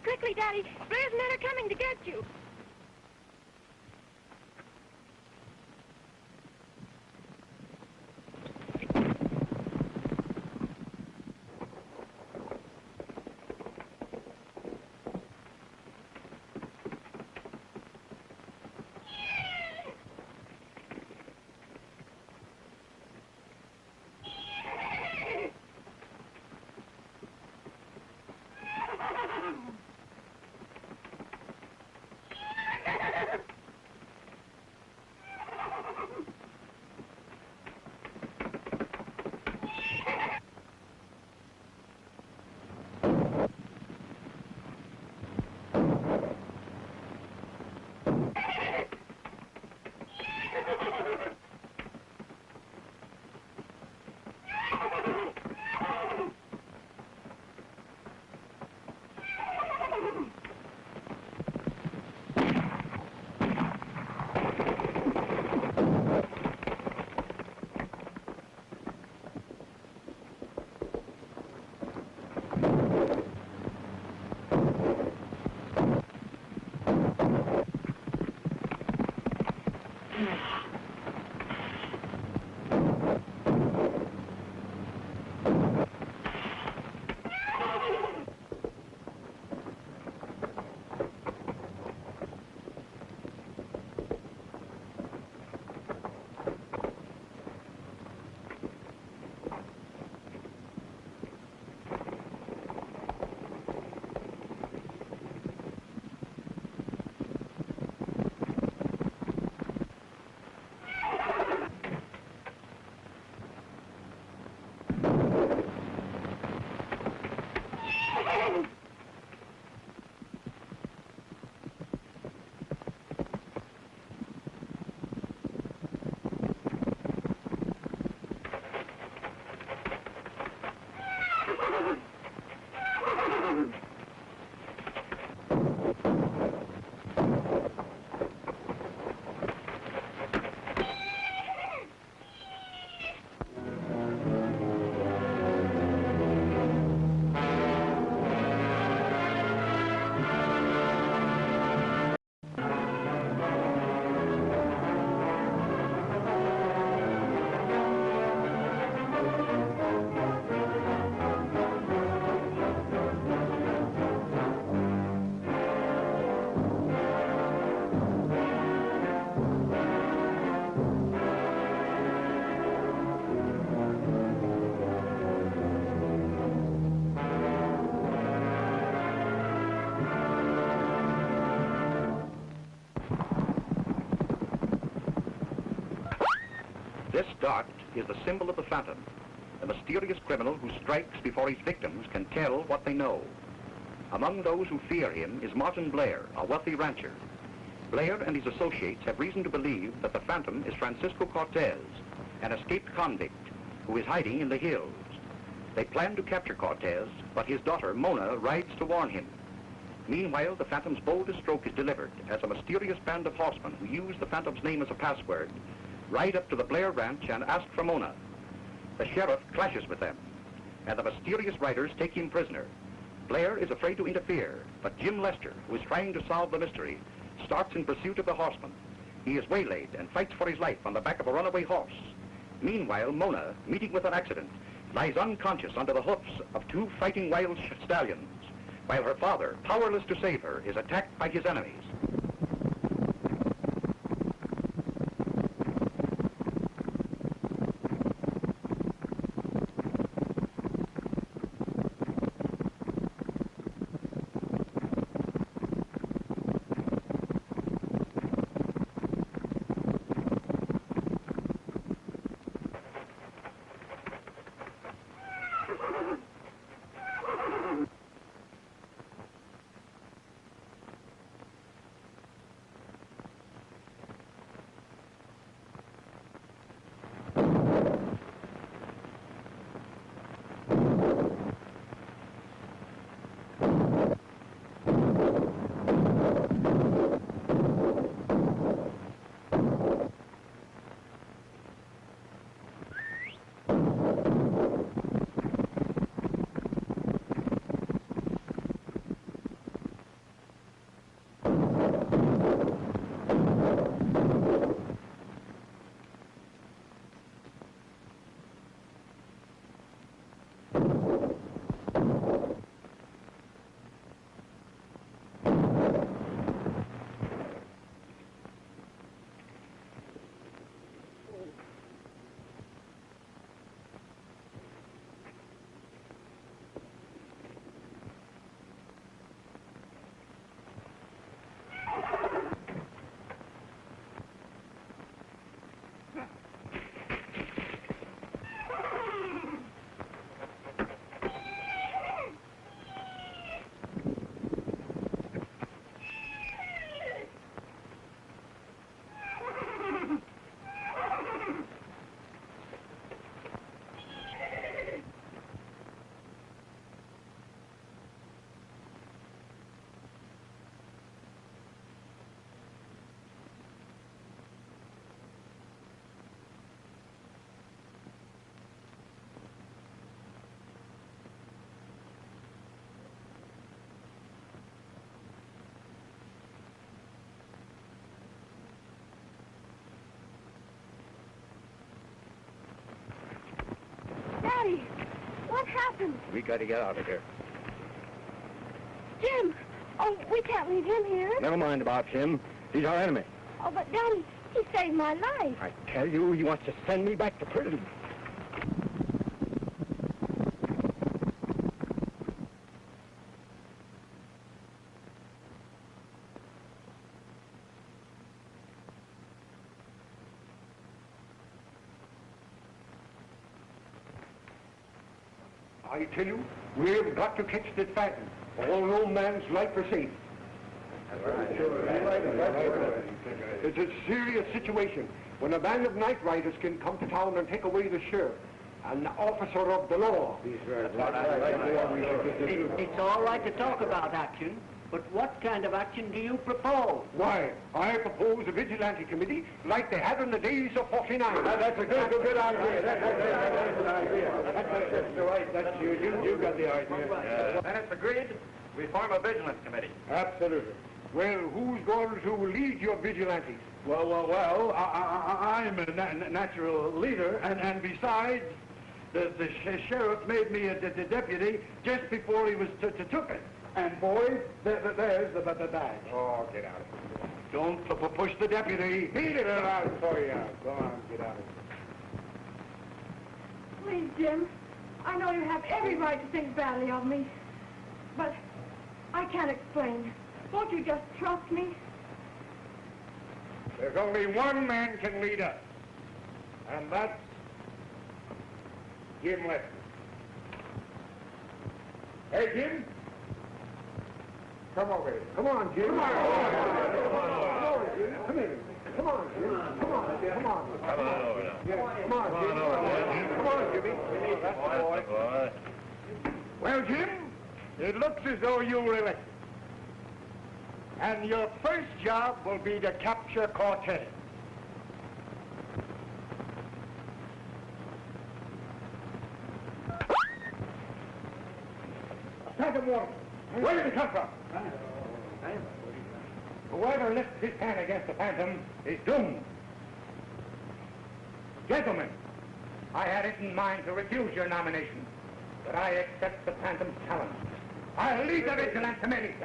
Quickly, Daddy. Blair's men are coming to get you. This dot is the symbol of the Phantom. The mysterious criminal who strikes before his victims can tell what they know. Among those who fear him is Martin Blair, a wealthy rancher. Blair and his associates have reason to believe that the Phantom is Francisco Cortez, an escaped convict who is hiding in the hills. They plan to capture Cortez, but his daughter, Mona, rides to warn him. Meanwhile, the Phantom's boldest stroke is delivered as a mysterious band of horsemen who use the Phantom's name as a password ride up to the Blair ranch and ask for Mona. The sheriff clashes with them, and the mysterious riders take him prisoner. Blair is afraid to interfere, but Jim Lester, who is trying to solve the mystery, starts in pursuit of the horseman. He is waylaid and fights for his life on the back of a runaway horse. Meanwhile, Mona, meeting with an accident, lies unconscious under the hoofs of two fighting wild stallions, while her father, powerless to save her, is attacked by his enemies. happened? We got to get out of here. Jim! Oh, we can't leave him here. Never mind about him. He's our enemy. Oh, but Daddy, he saved my life. I tell you, he wants to send me back to prison. I tell you, we've got to catch this phantom, or no man's life is safe. It's a serious situation when a band of night riders can come to town and take away the sheriff, an officer of the law. It's all right to talk about action, but what kind of action do you propose? Why, I propose a vigilante committee like they had in the days of 49. That's a good idea. That's a good idea. That's right. That's you. You got the idea. Then it's agreed. We form a vigilance committee. Absolutely. Well, who's going to lead your vigilantes? Well, I'm a natural leader, and besides, the sheriff made me a deputy just before he was took it. And boys, there's the bag. Oh, get out of here. Don't push the deputy. Beat it around for you. Go on, get out of here. Please, Jim. I know you have every right to think badly of me, but I can't explain. Won't you just trust me? There's only one man can lead us, and that's Jim Lester. Hey, Jim. Come over here. Come on, Jim. Come on, Jim. Come in. Come on, Jim. Come on. Come on. Come on over now. Yeah, come on, Jim. Come on, Jimmy. That's the boy. Well, Jim, it looks as though you were elected. And your first job will be to capture Cortez. Phantom warning. Where did it come from? Whoever lifts his hand against the Phantom is doomed. Gentlemen, I had it in mind to refuse your nomination, but I accept the Phantom's challenge. I'll lead the vigilance committee.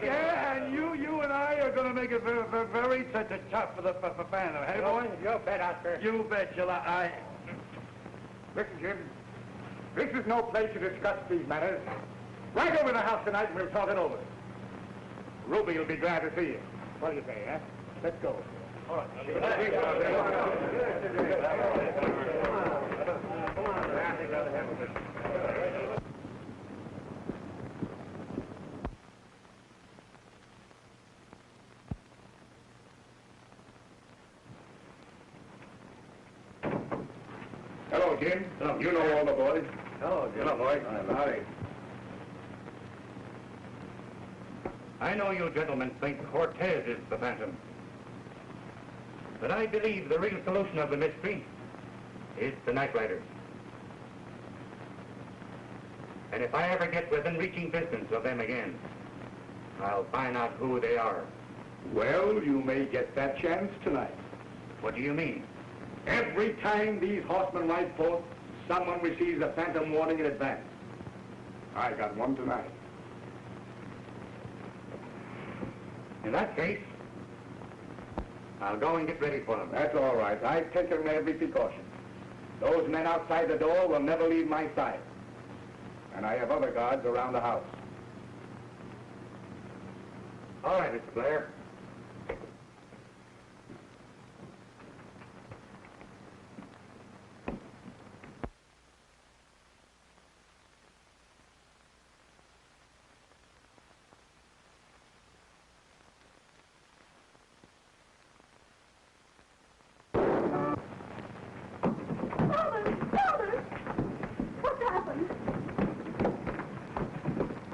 Yeah, and you and I are going to make it very tough for the Phantom. Hey, boy? You bet, Oscar. You bet, shall I? Listen, Jim. This is no place to discuss these matters. Right over to the house tonight and we'll talk it over. Ruby will be glad to see you. What do you say, huh? Let's go. All right. Hello, Jim. Hello. You know all the boys. Hello, Jim. Hello, boys. Howdy. I know you gentlemen think Cortez is the Phantom, but I believe the real solution of the mystery is the Night Riders. And if I ever get within reaching distance of them again, I'll find out who they are. Well, you may get that chance tonight. What do you mean? Every time these horsemen ride forth, someone receives a phantom warning in advance. I got one tonight. In that case, I'll go and get ready for them. That's all right. I've taken every precaution. Those men outside the door will never leave my side. And I have other guards around the house. All right, Mr. Blair.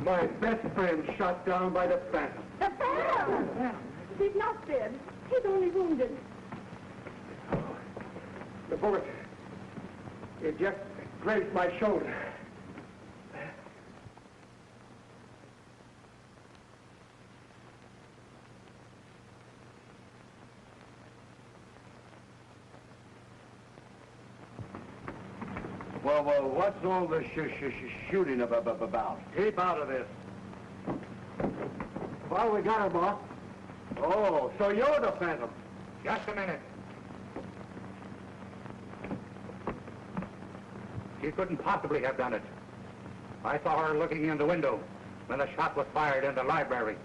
My best friend shot down by the phantom. The Phantom! He's not dead. He's only wounded. The bullet, it just grazed my shoulder. well, what's all the shooting about? Keep out of this. Well, we got her, boss. Oh, so you're the Phantom. Just a minute. She couldn't possibly have done it. I saw her looking in the window when the shot was fired in the library.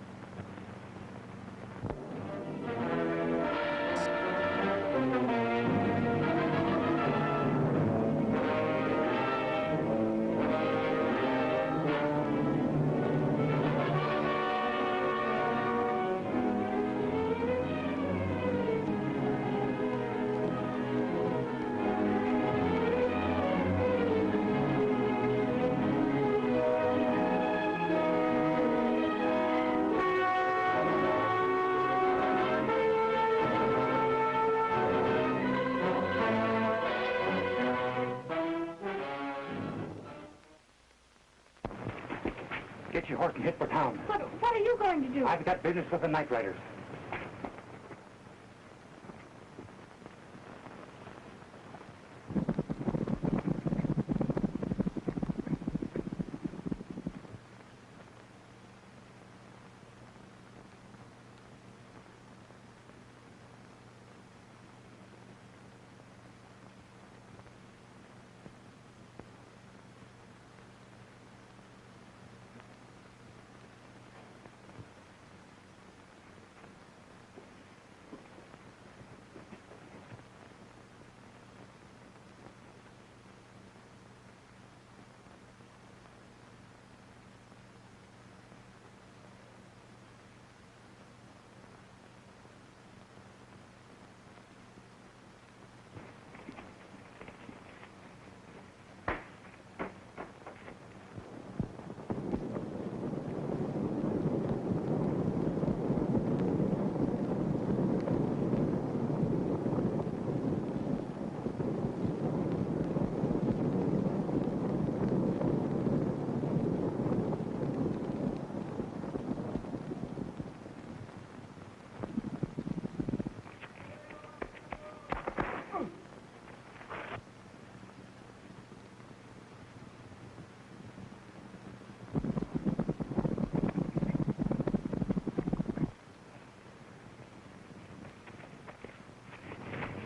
Get your horse and hit for town. But what are you going to do? I've got business with the night riders.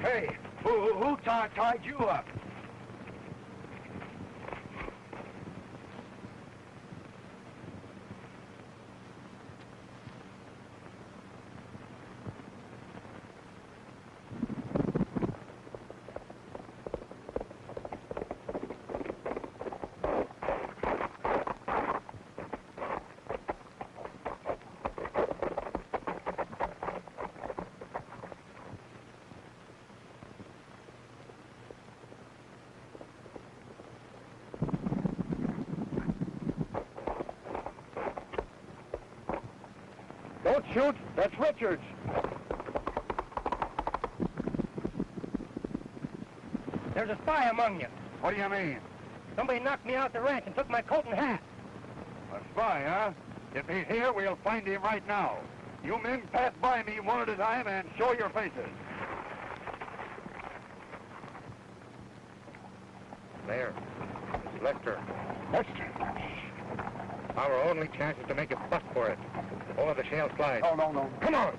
Hey, who tied you up? Don't shoot. That's Richards. There's a spy among you. What do you mean? Somebody knocked me out the ranch and took my coat and hat. A spy, huh? If he's here, we'll find him right now. You men pass by me one at a time and show your faces. There. It's Lester. Lester? Our only chance is to make a butt for it. Over the shale slide. Oh, no. Come on!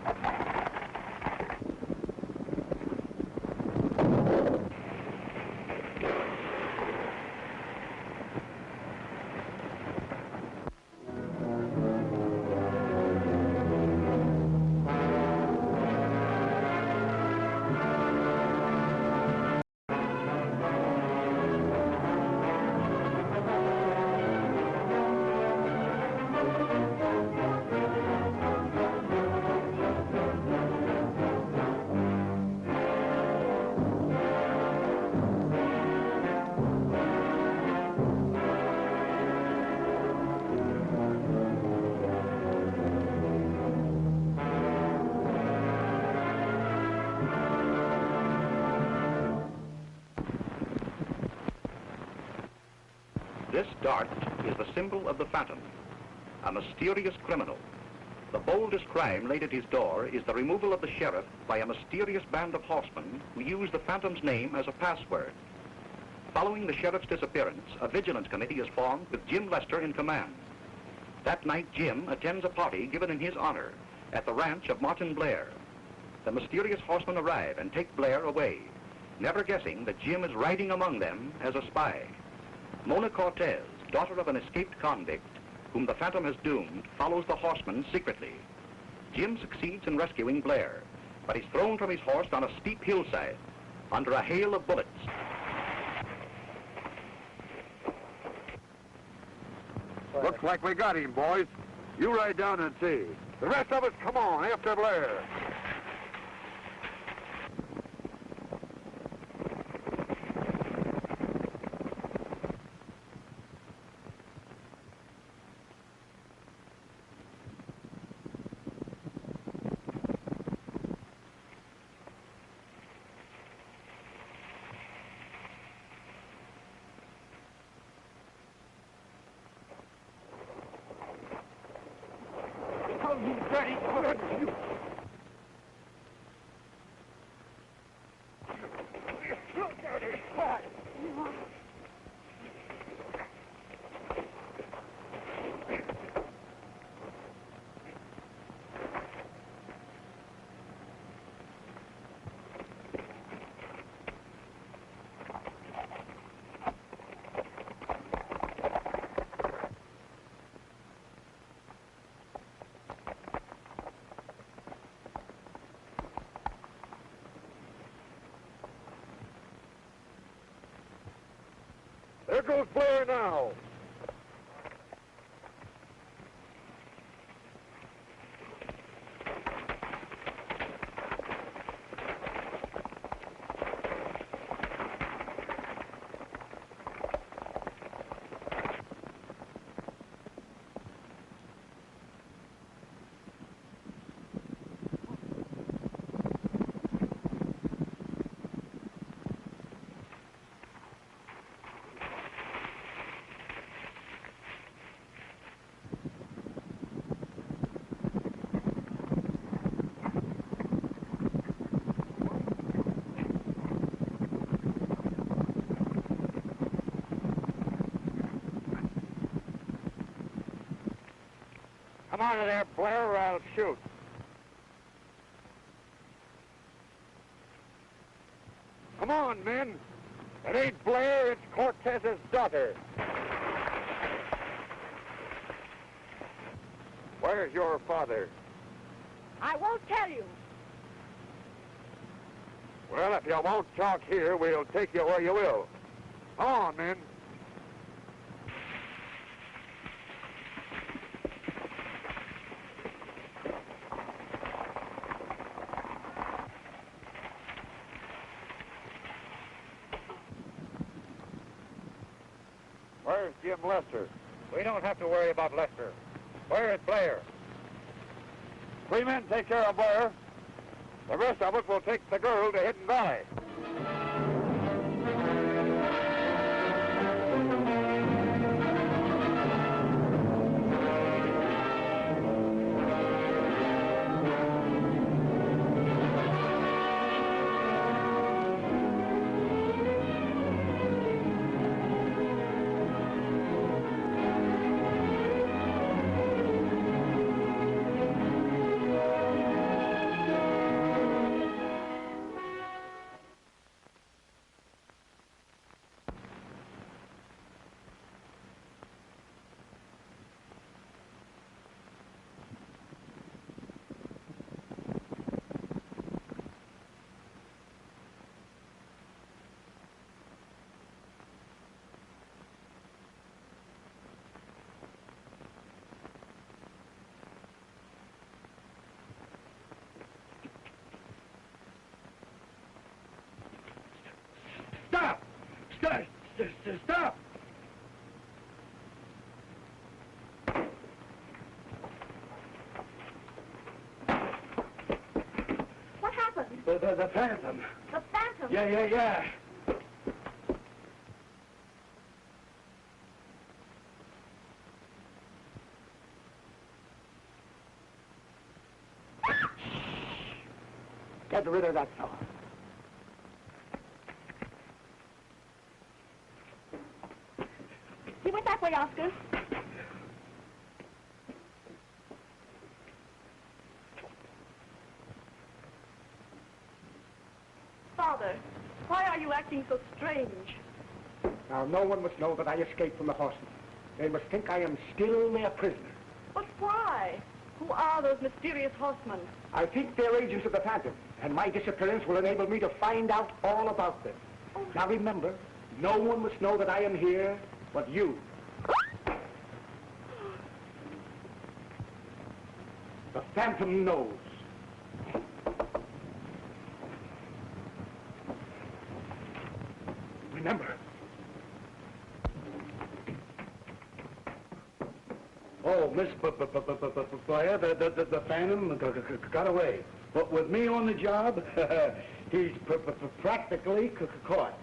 This dart is the symbol of the Phantom, a mysterious criminal. The boldest crime laid at his door is the removal of the sheriff by a mysterious band of horsemen who use the Phantom's name as a password. Following the sheriff's disappearance, a vigilance committee is formed with Jim Lester in command. That night, Jim attends a party given in his honor at the ranch of Martin Blair. The mysterious horsemen arrive and take Blair away, never guessing that Jim is riding among them as a spy. Mona Cortez, daughter of an escaped convict, whom the Phantom has doomed, follows the horsemen secretly. Jim succeeds in rescuing Blair, but he's thrown from his horse on a steep hillside under a hail of bullets. Looks like we got him, boys. You ride down and see. The rest of us, come on, after Blair. You dirty bird, you! There goes Blair now. Come out of there, Blair, or I'll shoot. Come on, men. It ain't Blair, it's Cortez's daughter. Where's your father? I won't tell you. Well, if you won't talk here, we'll take you where you will. Come on, men. Where's Jim Lester? We don't have to worry about Lester. Where is Blair? 3 men take care of Blair. The rest of us will take the girl to Hidden Valley. Stop! Stop! What happened? The Phantom. The Phantom? Yeah. Get rid of that fellow. went that way, Oscar. Father, why are you acting so strange? Now, no one must know that I escaped from the horsemen. They must think I am still their prisoner. But why? Who are those mysterious horsemen? I think they're agents of the Phantom, and my disappearance will enable me to find out all about them. Oh. Now remember, no one must know that I am here but you. The Phantom knows. Remember. Oh, Miss Blair, the Phantom got away. But with me on the job, he's practically caught.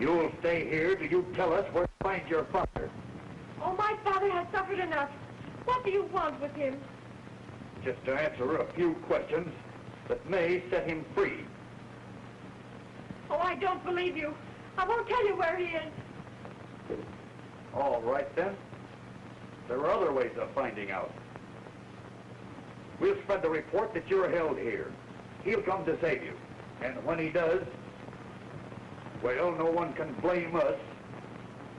You'll stay here till you tell us where to find your father. Oh, my father has suffered enough. What do you want with him? Just to answer a few questions that may set him free. Oh, I don't believe you. I won't tell you where he is. All right, then. There are other ways of finding out. We'll spread the report that you're held here. He'll come to save you. And when he does, well, no one can blame us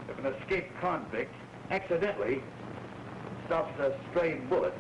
if an escaped convict accidentally stops a stray bullet.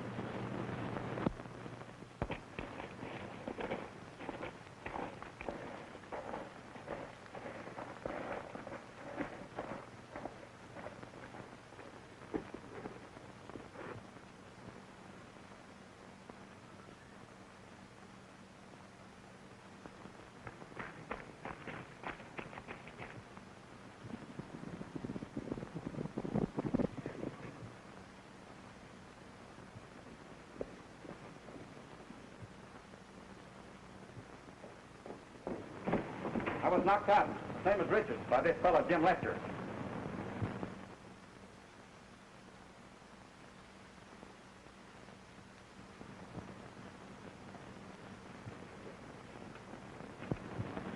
I was knocked out, same as Richards, by this fellow, Jim Lester.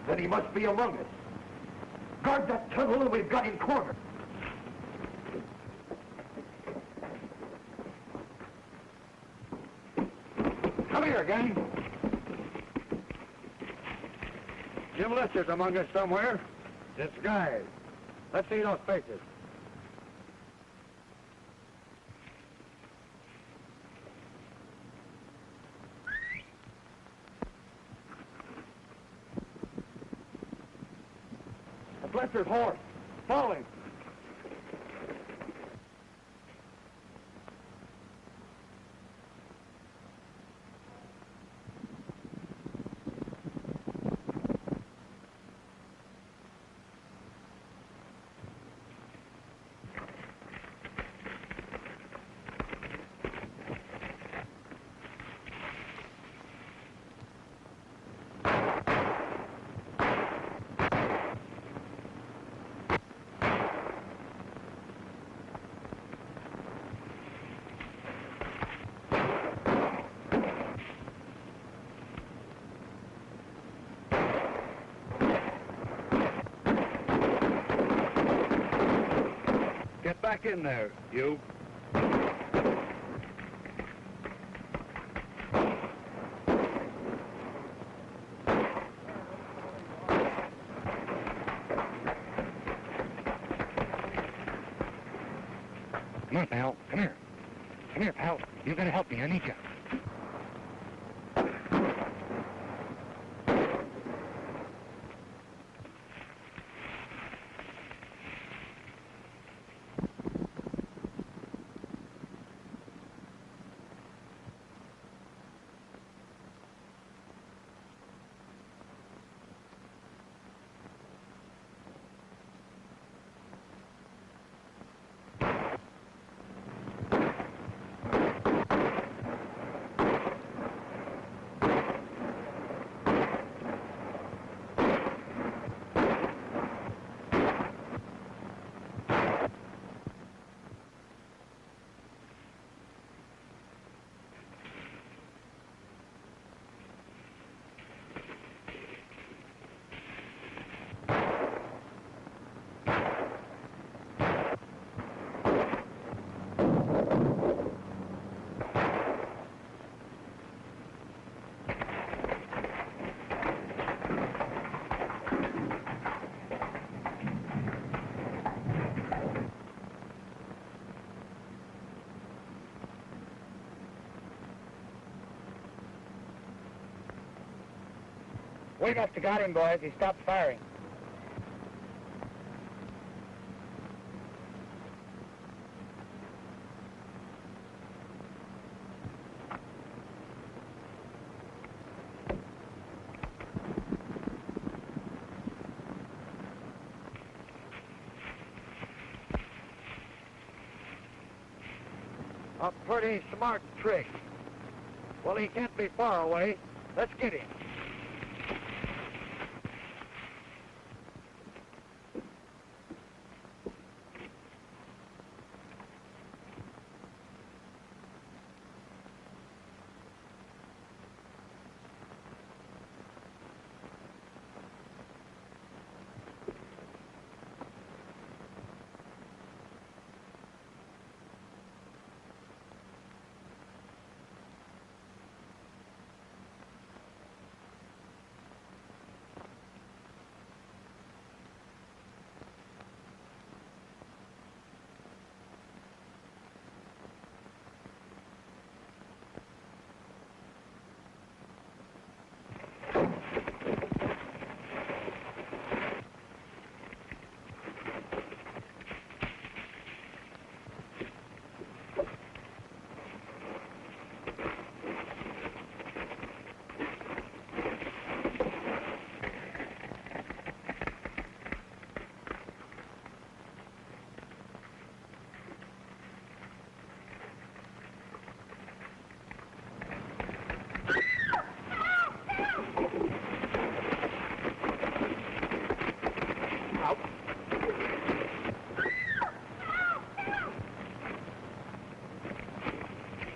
Then he must be among us. Guard that tunnel and we've got him cornered. Come here, gang. Jim Lester's among us somewhere. Disguised. Let's see those faces. That's Lester's horse. Follow him. back in there, you. Come on, pal. Come here. Come here, pal. You gotta help me. I need you. We must have got him, boys. He stopped firing. A pretty smart trick. Well, he can't be far away. Let's get him.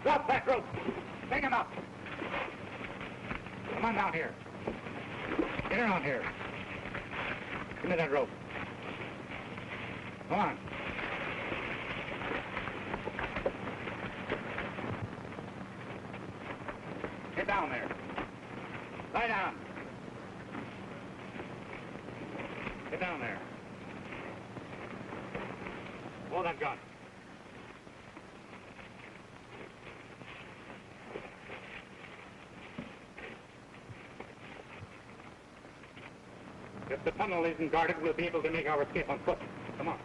Drop that rope. Bring him up. Come on down here. Get around here. Give me that rope. Come on. Get down there. Lie down. Get down there. Hold that gun. If the tunnel isn't guarded, we'll be able to make our escape on foot. Come on.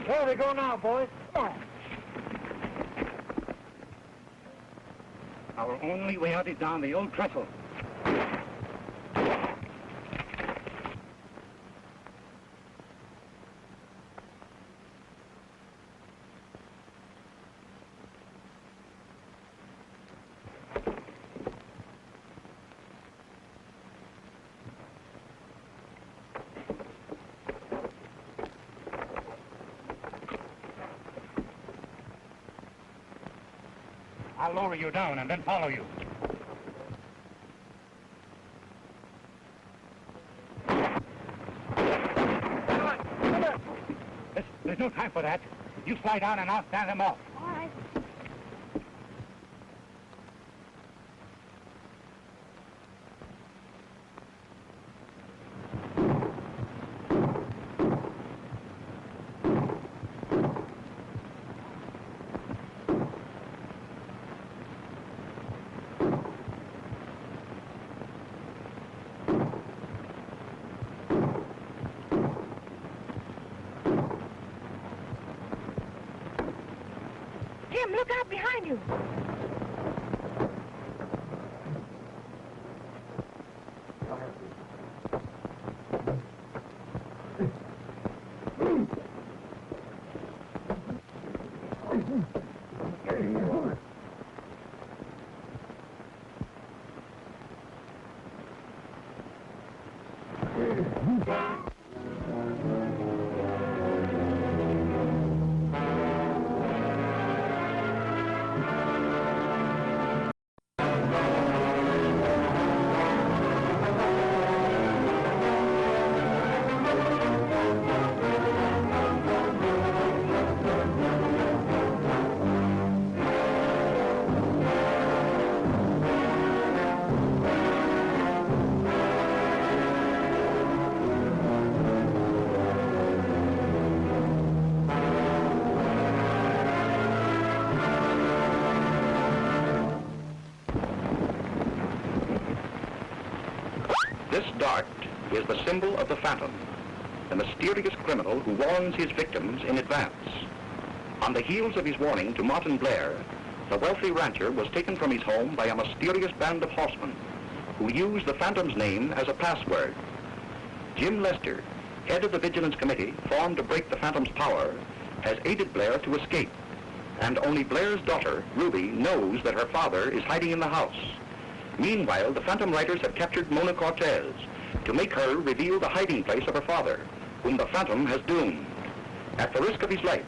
Where we go now, boys? Come on. Our only way out is down the old trestle. I'll lower you down and then follow you. There's no time for that. You slide down and I'll stand them off. All right. Jim, look out behind you. This dart is the symbol of the Phantom, the mysterious criminal who warns his victims in advance. On the heels of his warning to Martin Blair, the wealthy rancher was taken from his home by a mysterious band of horsemen who used the Phantom's name as a password. Jim Lester, head of the Vigilance Committee formed to break the Phantom's power, has aided Blair to escape, and only Blair's daughter, Ruby, knows that her father is hiding in the house. Meanwhile, the Phantom Riders have captured Mona Cortez to make her reveal the hiding place of her father, whom the Phantom has doomed. At the risk of his life,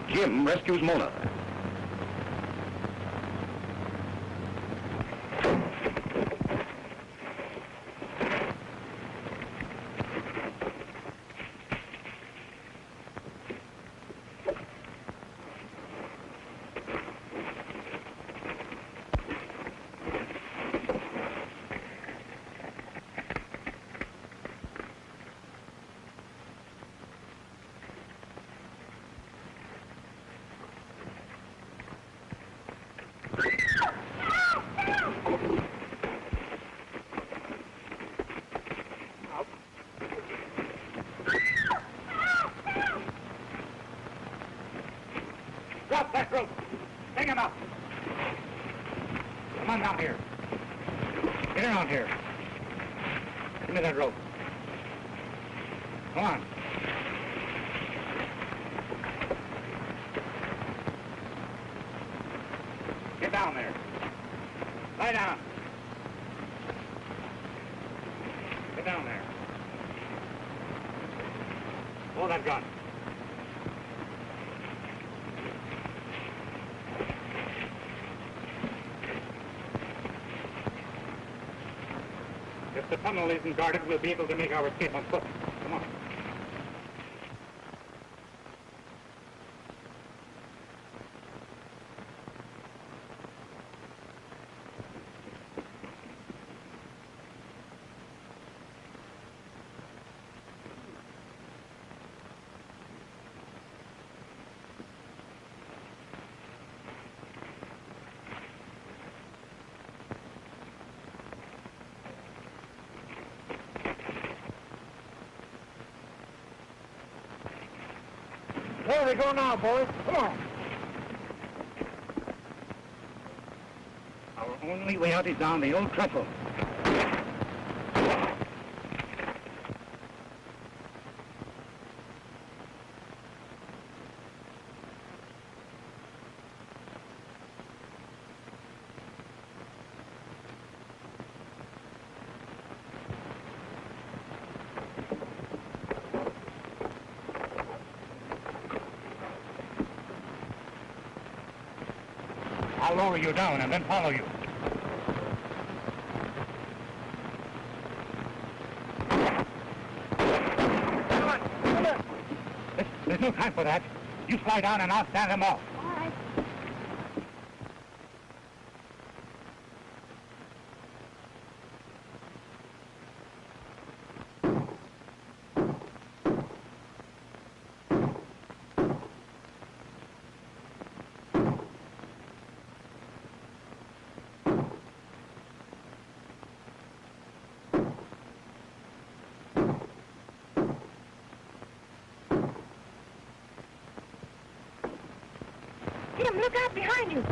Jim rescues Mona. Drop that rope. Take him out. Come on down here. Get around here. Give me that rope. Come on. Get down there. Lie down. Get down there. Hold that gun. If the tunnel isn't guarded, we'll be able to make our escape on foot. Come on. Where we go now, boys? Come on. Our only way out is down the old trestle. I'll lower you down and then follow you. Come on. There's no time for that. You slide down and I'll stand them off. All right. Jim, look out behind you.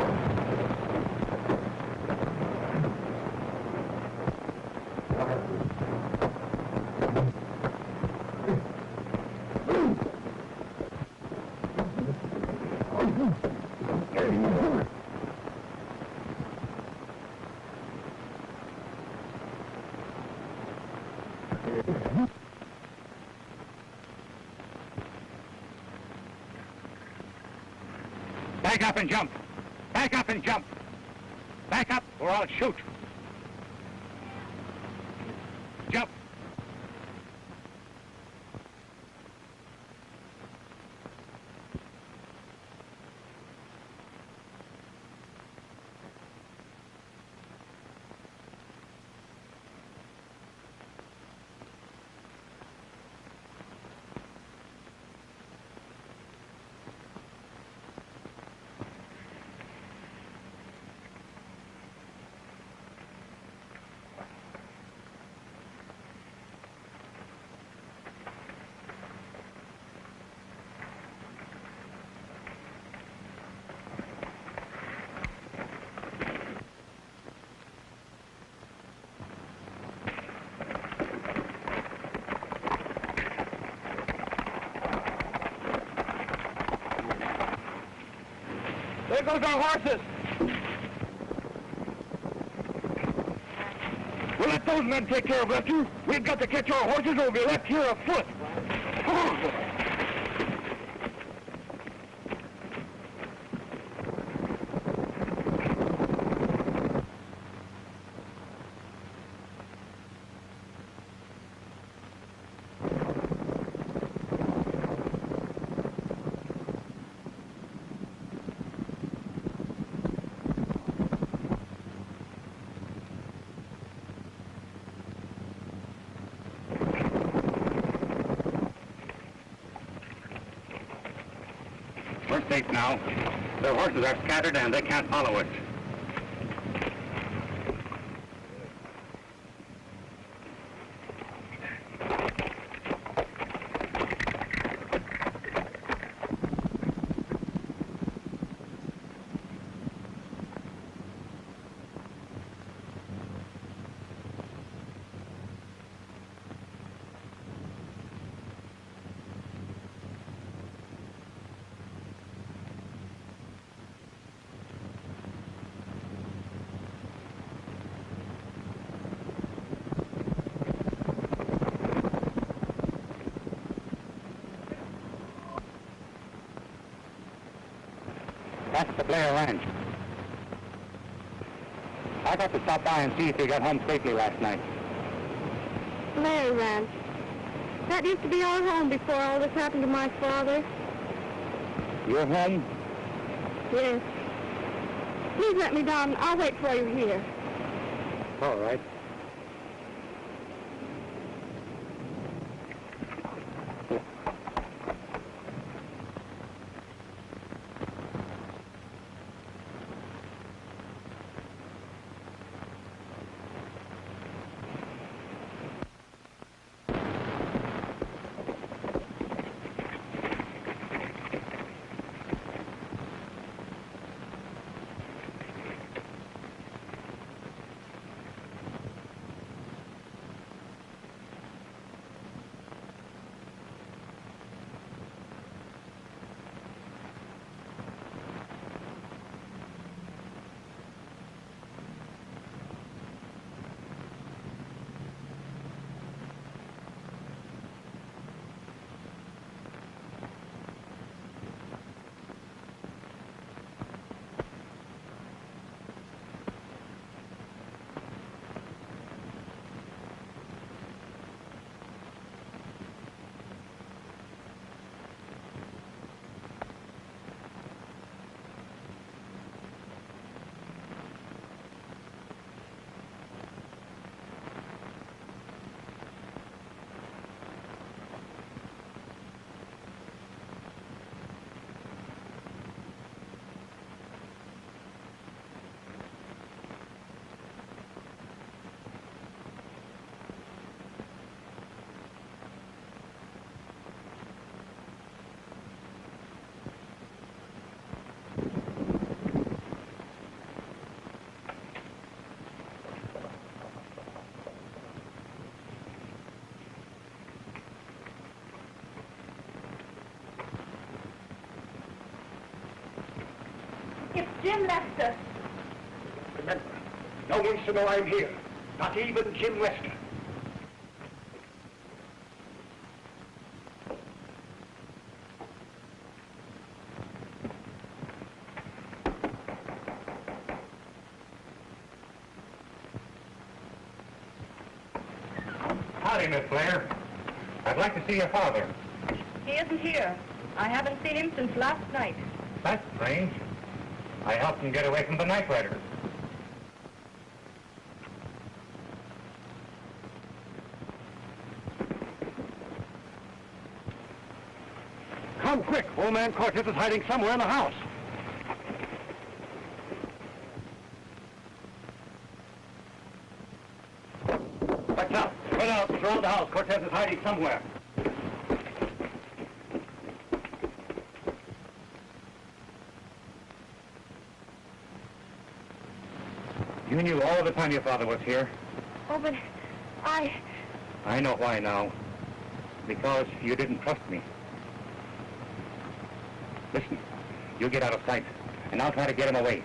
Back up and jump. Back up and jump. Back up or I'll shoot. Jump. There goes our horses. We'll let those men take care of Lefty. We've got to catch our horses or we'll be left here afoot. We're safe now. The horses are scattered and they can't follow us. That's the Blair Ranch. I got to stop by and see if he got home safely last night. Blair Ranch. That used to be our home before all this happened to my father. Your home? Yes. Please let me down. I'll wait for you here. All right. It's Jim Lester. Remember, no one should know I'm here. Not even Jim Lester. Howdy, Miss Blair. I'd like to see your father. He isn't here. I haven't seen him since last night. That's strange. I helped him get away from the night riders. Come quick. Old man Cortez is hiding somewhere in the house. Watch out. Spread out. Surround the house. Cortez is hiding somewhere. You knew all the time your father was here. Oh, but I know why now. Because you didn't trust me. Listen, you get out of sight, and I'll try to get him away.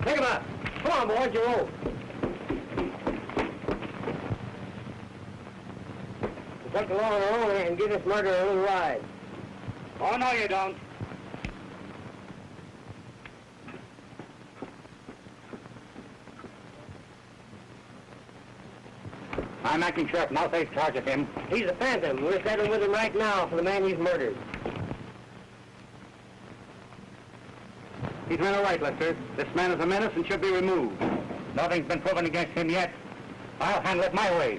Take him out. Come on, boys, you're old. You take the law in our own and give this murderer a little ride. Oh, no, you don't. I'm acting sheriff, and I'll take charge of him. He's a phantom. We're settling with him right now for the man he's murdered. He's been all right, Lester. This man is a menace and should be removed. Nothing's been proven against him yet. I'll handle it my way.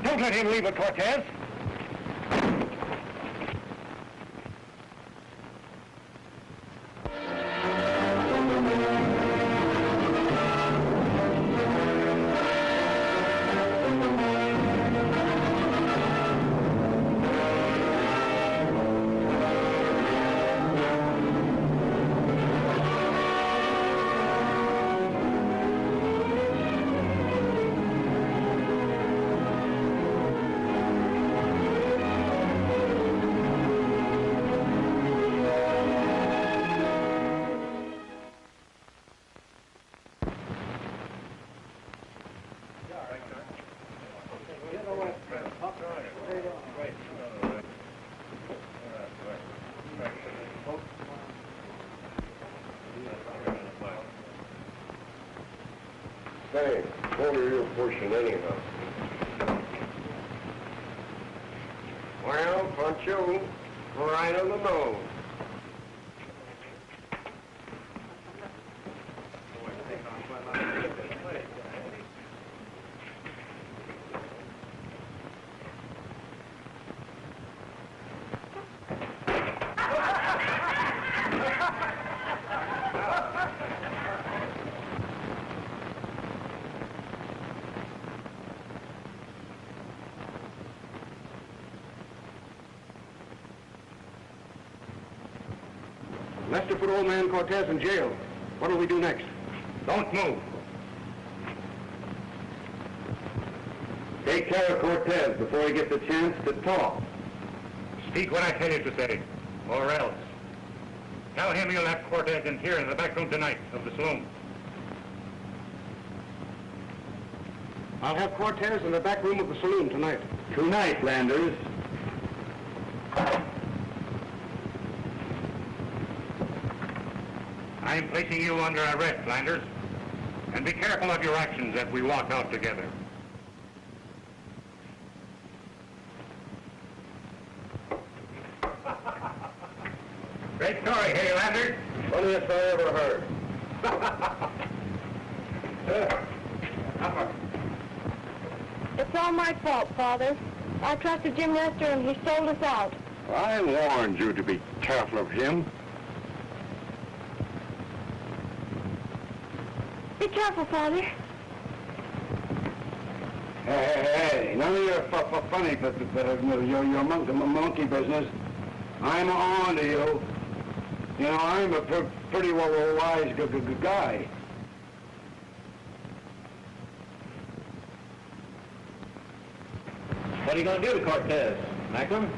Don't let him leave it, Cortez. Say, what are you pushing anyhow? Well, Pancho, right on the nose. Lester put old man Cortez in jail. What'll we do next? Don't move. Take care of Cortez before he gets a chance to talk. Speak what I tell you to say, or else. Tell him you'll have Cortez in here in the back room tonight of the saloon. I'll have Cortez in the back room of the saloon tonight. Tonight, Landers. I'm placing you under arrest, Landers. And be careful of your actions as we walk out together. Great story, hey, Landers? Funniest I ever heard. It's all my fault, Father. I trusted Jim Lester and he sold us out. I warned you to be careful of him. Be careful, Father. Hey, none of your funny, your monkey business. I'm on to you. You know, I'm a pretty wise guy. What are you going to do to Cortez, Macklin?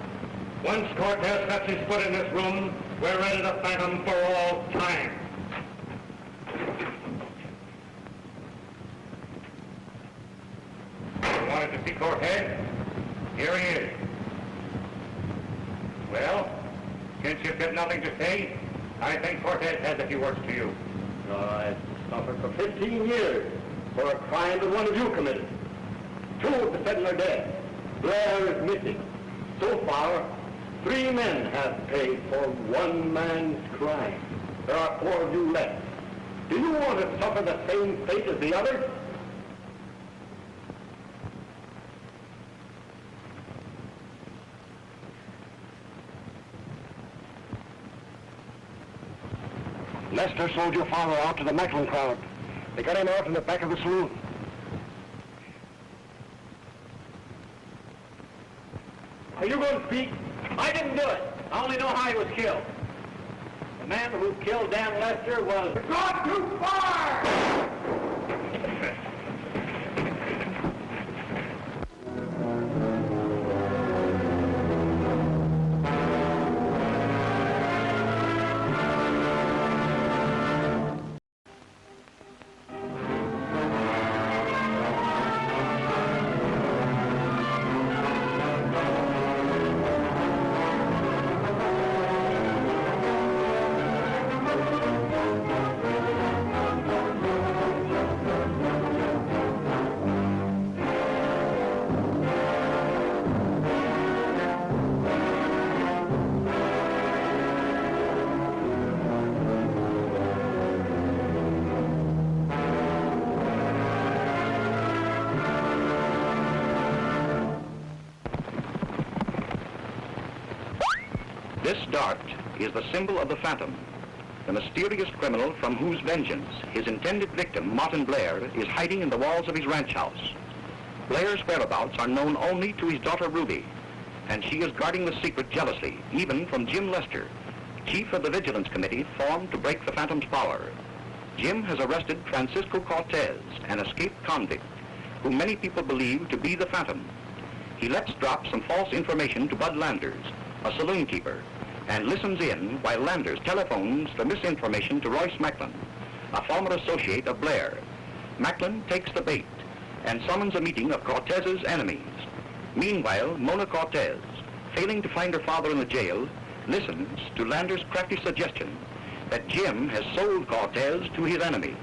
Once Cortez sets his foot in this room, we're rid of the Phantom for all time. You wanted to see Cortez? Here he is. Well, since you've got nothing to say, I think Cortez has a few words to you. I suffered for 15 years for a crime that one of you committed. 2 of the 7 are dead. Blair is missing. So far, 3 men have paid for 1 man's crime. There are 4 of you left. Do you want to suffer the same fate as the others? Lester sold your father out to the Macklin crowd. They got him out in the back of the saloon. Are you going to speak? I didn't do it. I only know how he was killed. The man who killed Dan Lester was... Gone too far! This dart is the symbol of the Phantom, the mysterious criminal from whose vengeance his intended victim, Martin Blair, is hiding in the walls of his ranch house. Blair's whereabouts are known only to his daughter Ruby, and she is guarding the secret jealously, even from Jim Lester, chief of the Vigilance Committee formed to break the Phantom's power. Jim has arrested Francisco Cortez, an escaped convict, whom many people believe to be the Phantom. He lets drop some false information to Bud Landers, a saloon keeper, and listens in while Landers telephones the misinformation to Royce Macklin, a former associate of Blair. Macklin takes the bait and summons a meeting of Cortez's enemies. Meanwhile, Mona Cortez, failing to find her father in the jail, listens to Landers' crafty suggestion that Jim has sold Cortez to his enemies.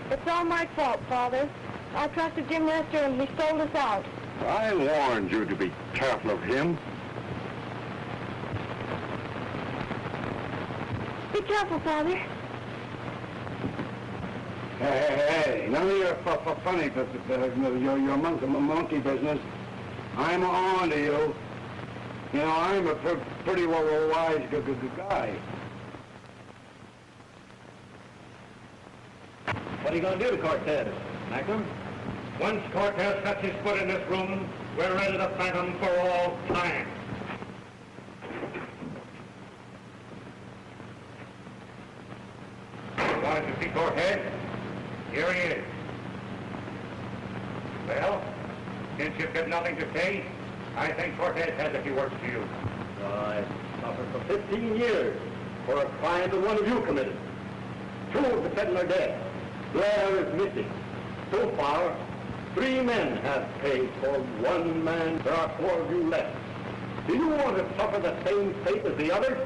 It's all my fault, Father. I trusted Jim Lester and he sold us out. I warned you to be careful of him. Be careful, Father. Hey, none of your funny, your monkey business. I'm on to you. You know, I'm a pretty wise guy. What are you going to do to Cortez, Macklin? Once Cortez sets his foot in this room, we're rid of the Phantom for all time. You wanted to see Cortez? Here he is. Well, since you've got nothing to say, I think Cortez has a few words to you. I suffered for 15 years for a crime that one of you committed. 2 of the 7 are dead. Blair is missing. So far, 3 men have paid for 1 man. There are 4 of you left. Do you want to suffer the same fate as the others?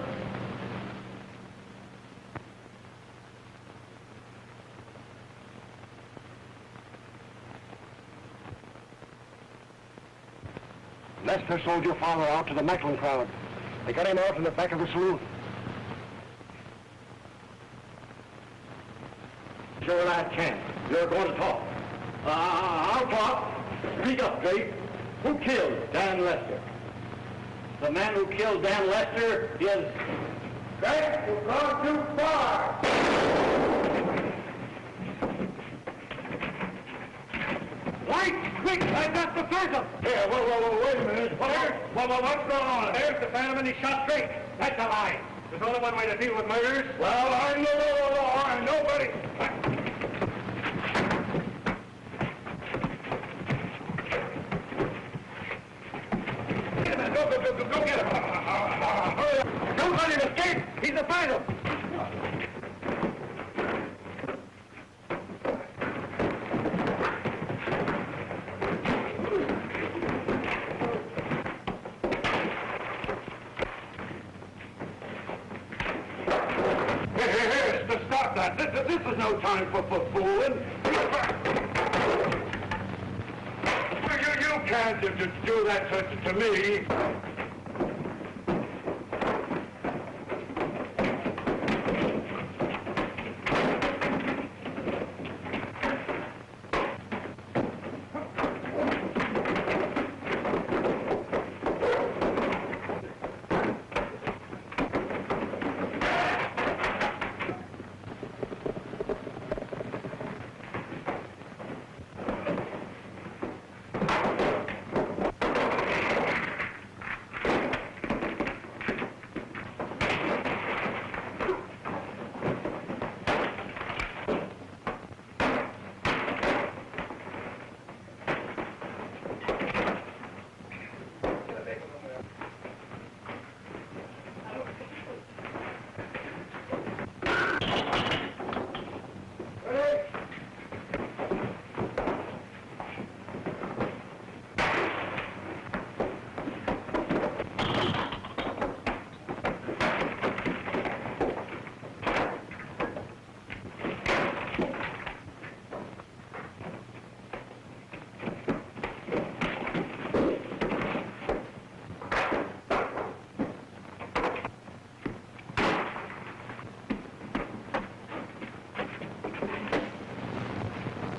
Lester sold your father out to the Macklin crowd. They got him out in the back of the saloon. It's your last chance. You're going to talk. I'll talk. Speak up, Drake. Who killed Dan Lester? The man who killed Dan Lester is... Drake, you've gone too far! Lights! Quick! I got the phantom! Here, whoa, wait a minute. What's going on? There's the phantom and he shot Drake. That's a lie. There's only one way to deal with murders. Well, I know the law, and nobody... Wait a minute. Go get him. Hurry up. Don't let him escape. He's the phantom. Stop that. This is no time for fooling. You can't just do that to me.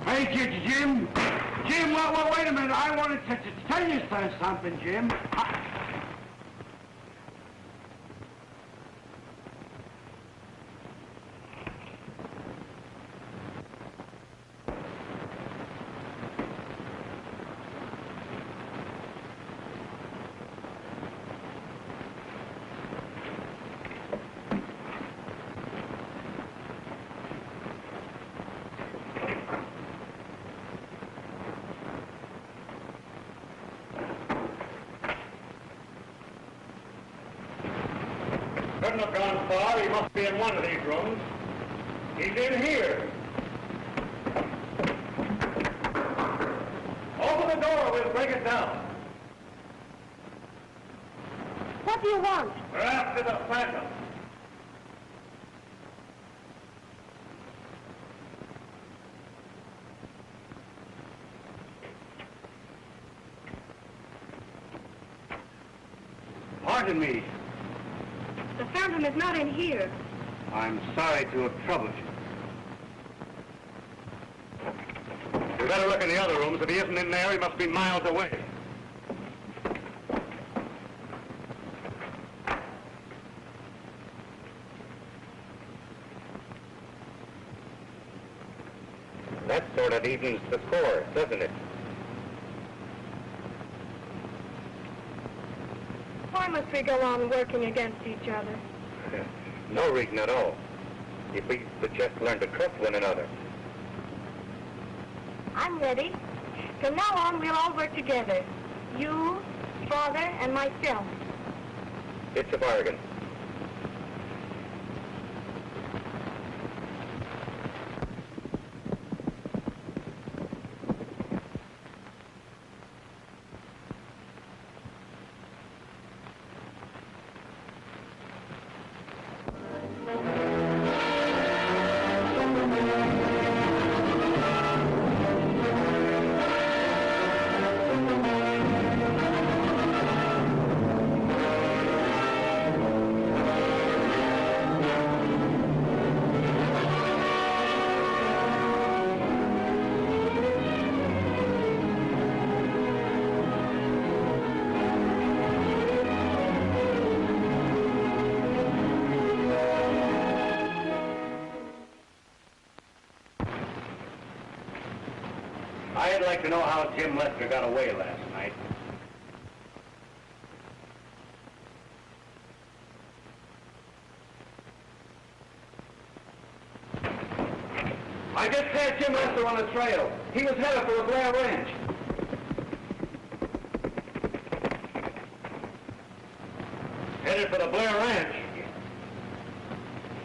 Thank you, Jim. Jim, wait a minute. I wanted to tell you something, Jim. Couldn't have gone far. He must be in one of these rooms. He's in here. Open the door. We'll break it down. What do you want? We're after the phantom. Pardon me. The phantom is not in here. I'm sorry to have troubled you. You better look in the other rooms. If he isn't in there, he must be miles away. That sort of evens the score, doesn't it? Why must we go on working against each other? No reason at all. If we could just learn to trust one another. I'm ready. From now on, we'll all work together. You, Father, and myself. It's a bargain. I'd like to know how Jim Lester got away last night. I just had Jim Lester on the trail. He was headed for the Blair Ranch. Headed for the Blair Ranch.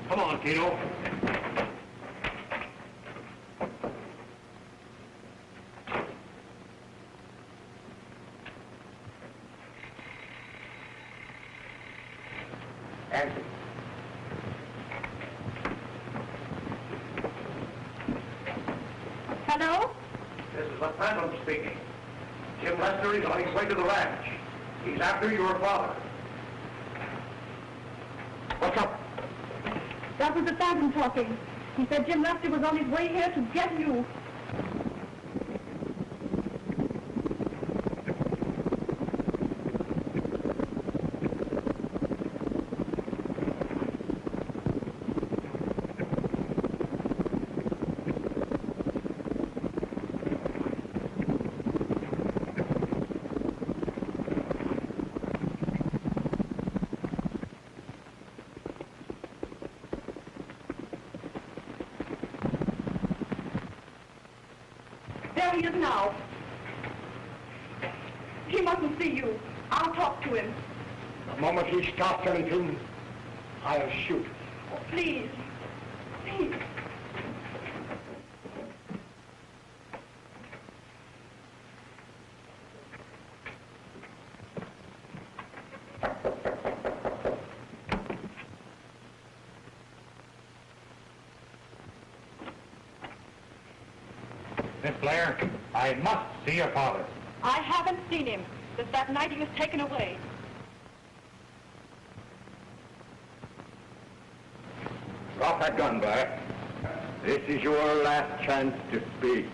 Come on, Tito. Answer. Hello? This is the Phantom speaking. Jim Lester is on his way to the ranch. He's after your father. What's up? That was the Phantom talking. He said Jim Lester was on his way here to get you. There he is now. He mustn't see you. I'll talk to him. The moment he stops anything, I'll shoot. Oh, please. Please. Miss Blair, I must see your father. I haven't seen him since that night he was taken away. Drop that gun, Blair. This is your last chance to speak.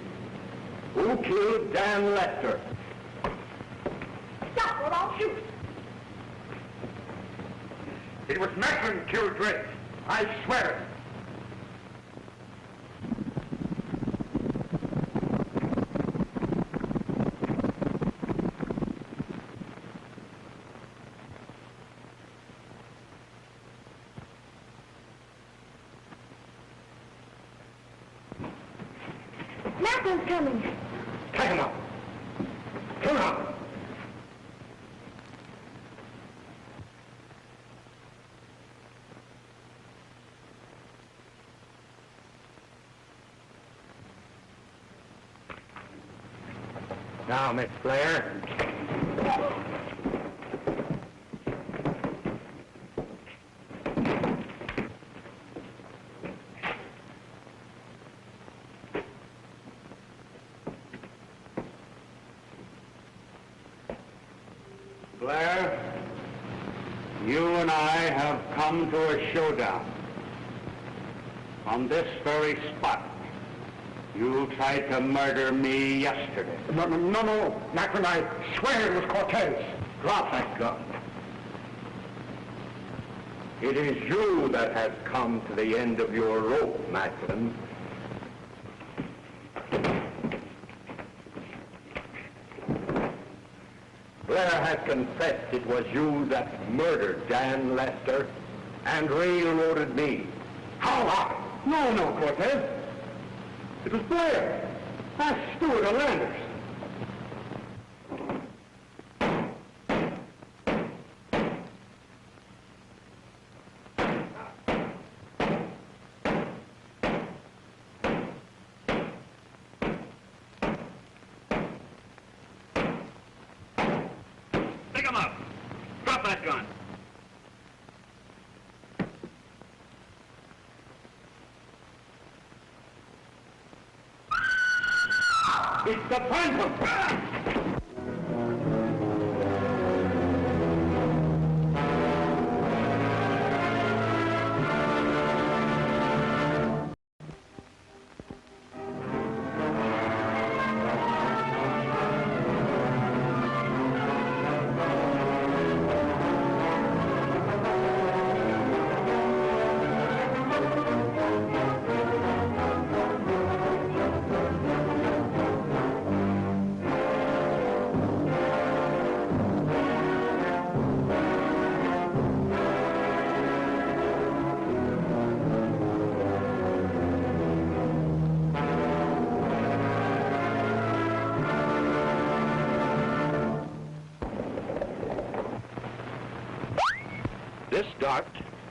Who killed Dan Lester? Stop or I'll shoot. It was Macklin killed Drake. I swear it. Macklin's coming. Take him up. Come on. Now, Miss Blair. Blair, you and I have come to a showdown. On this very spot, you tried to murder me yesterday. No. Macklin, I swear it was Cortez. Drop that gun. It is you that has come to the end of your rope, Macklin. Blair has confessed it was you that murdered Dan Lester and railroaded me. How? No, Cortez. It was Blair. Ask Stewart or Landers. Pick him up. Drop that gun. It's the Phantom!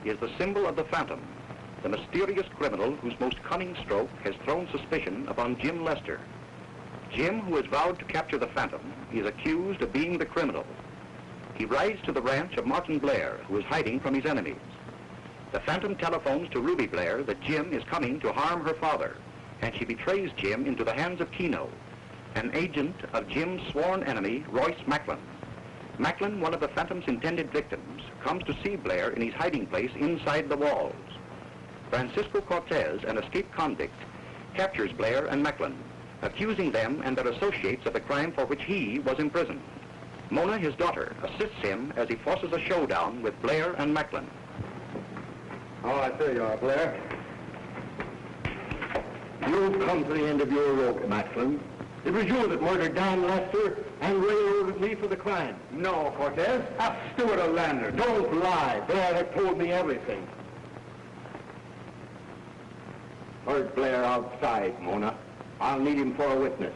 is the symbol of the Phantom, the mysterious criminal whose most cunning stroke has thrown suspicion upon Jim Lester. Jim, who has vowed to capture the Phantom, is accused of being the criminal. He rides to the ranch of Martin Blair, who is hiding from his enemies. The Phantom telephones to Ruby Blair that Jim is coming to harm her father, and she betrays Jim into the hands of Keno, an agent of Jim's sworn enemy, Royce Macklin. Macklin, one of the Phantom's intended victims, comes to see Blair in his hiding place inside the walls. Francisco Cortez, an escaped convict, captures Blair and Macklin, accusing them and their associates of the crime for which he was imprisoned. Mona, his daughter, assists him as he forces a showdown with Blair and Macklin. Oh, I see you are, Blair. You've come to the end of your rope, Macklin. It was you that murdered Don Lester and railroaded me for the crime. No, Cortez. Ask Stewart of Lander. Don't lie. Blair had told me everything. Where's Blair outside, Mona? I'll need him for a witness.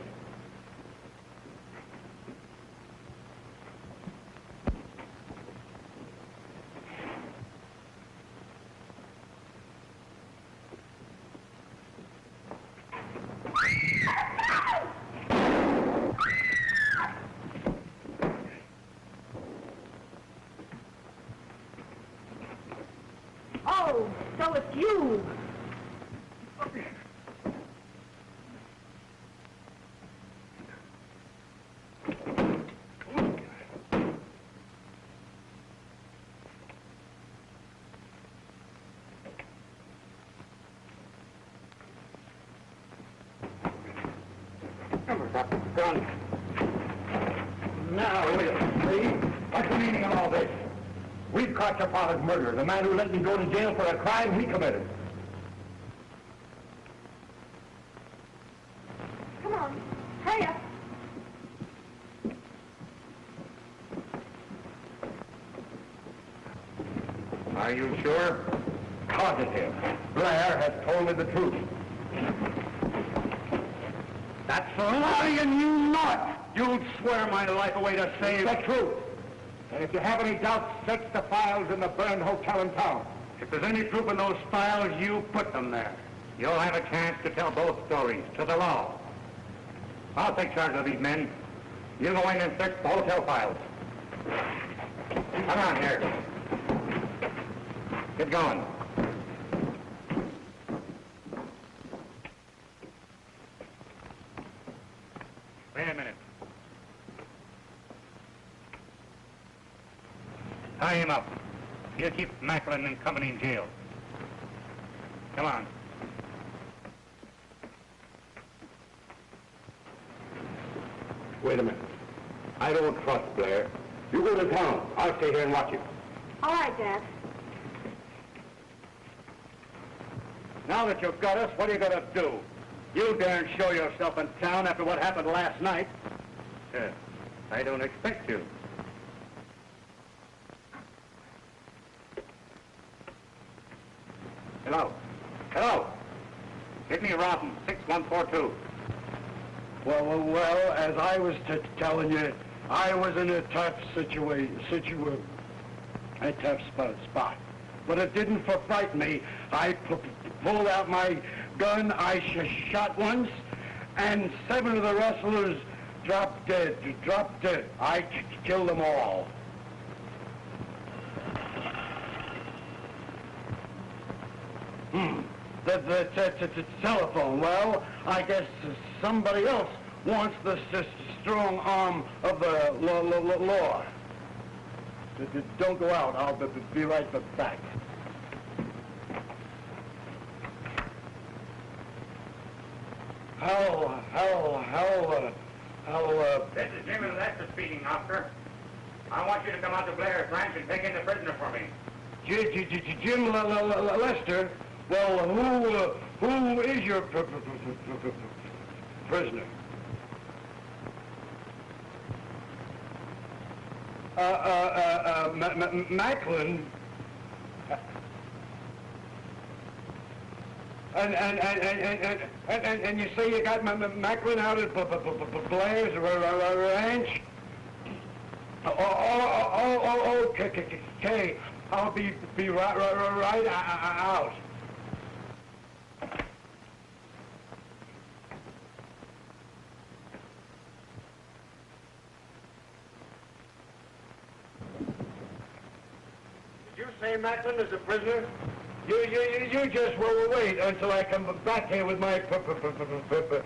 Oh, so it's you. Gun. Now, will you see? What's the meaning of all this? We've caught your father's murderer, the man who let me go to jail for a crime he committed. Come on, hurry up. Are you sure? Positive. Blair has told me the truth. That's a lie, and you know it. You'd swear my life away to save... It's the truth. And if you have any doubts, search the files in the burned hotel in town. If there's any proof in those files, you put them there. You'll have a chance to tell both stories to the law. I'll take charge of these men. You go in and search the hotel files. Come on here. Get going. Wait a minute. Tie him up. He'll keep Macklin and company in jail. Come on. Wait a minute. I don't trust Blair. You go to town. I'll stay here and watch you. All right, Dad. Now that you've got us, what are you going to do? You daren't show yourself in town after what happened last night. I don't expect you. Hello. Hello. Give me Robin, 6142. Well, as I was telling you, I was in a tough a tough spot. But it didn't frighten me. I pulled out my gun, I shot once, and 7 of the rustlers dropped dead. I killed them all. The telephone. Well, I guess somebody else wants the strong arm of the law. Don't go out. I'll be right back. This is Jim Lester speaking, officer. I want you to come out to Blair's ranch and take in the prisoner for me. Jim Lester? Well, who is your prisoner? Macklin. And you say you got Macklin out at Blair's ranch? Okay. I'll be right out. Did you say Macklin is a prisoner? You just wait until I come back here with my prisoner.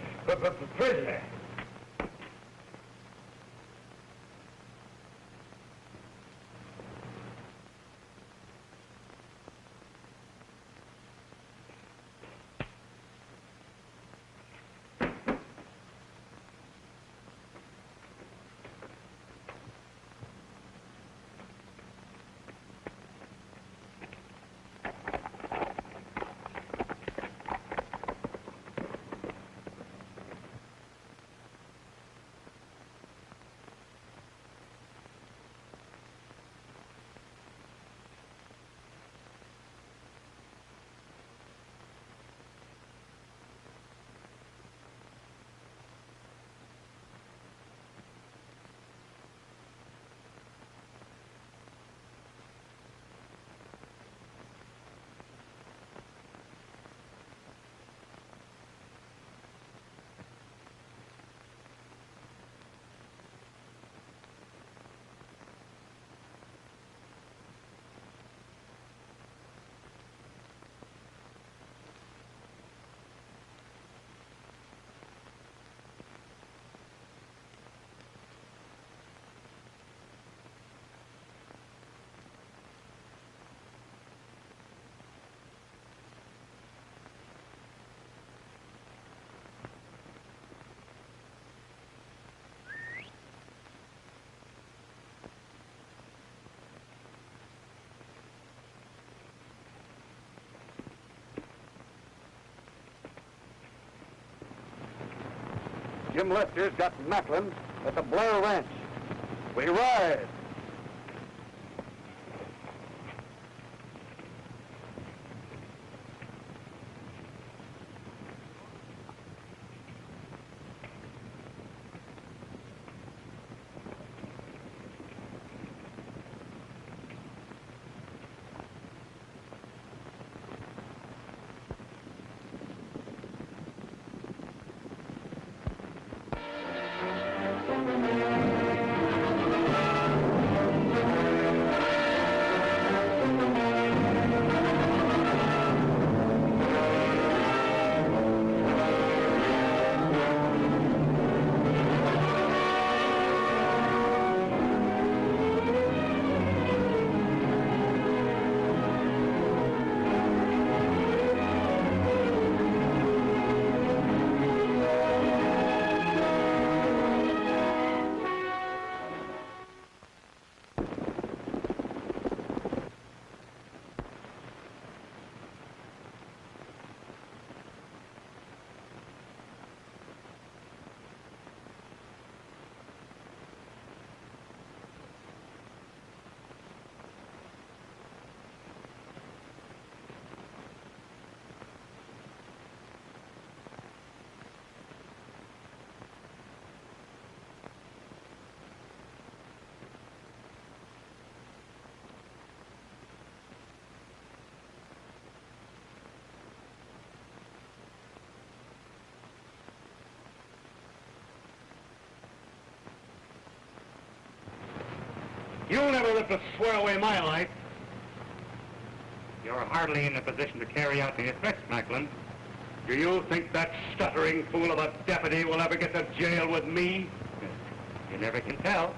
Jim Lester's got Macklin at the Blair Ranch. We ride. You'll never live to swear away my life. You're hardly in a position to carry out the threats, Macklin. Do you think that stuttering fool of a deputy will ever get to jail with me? You never can tell.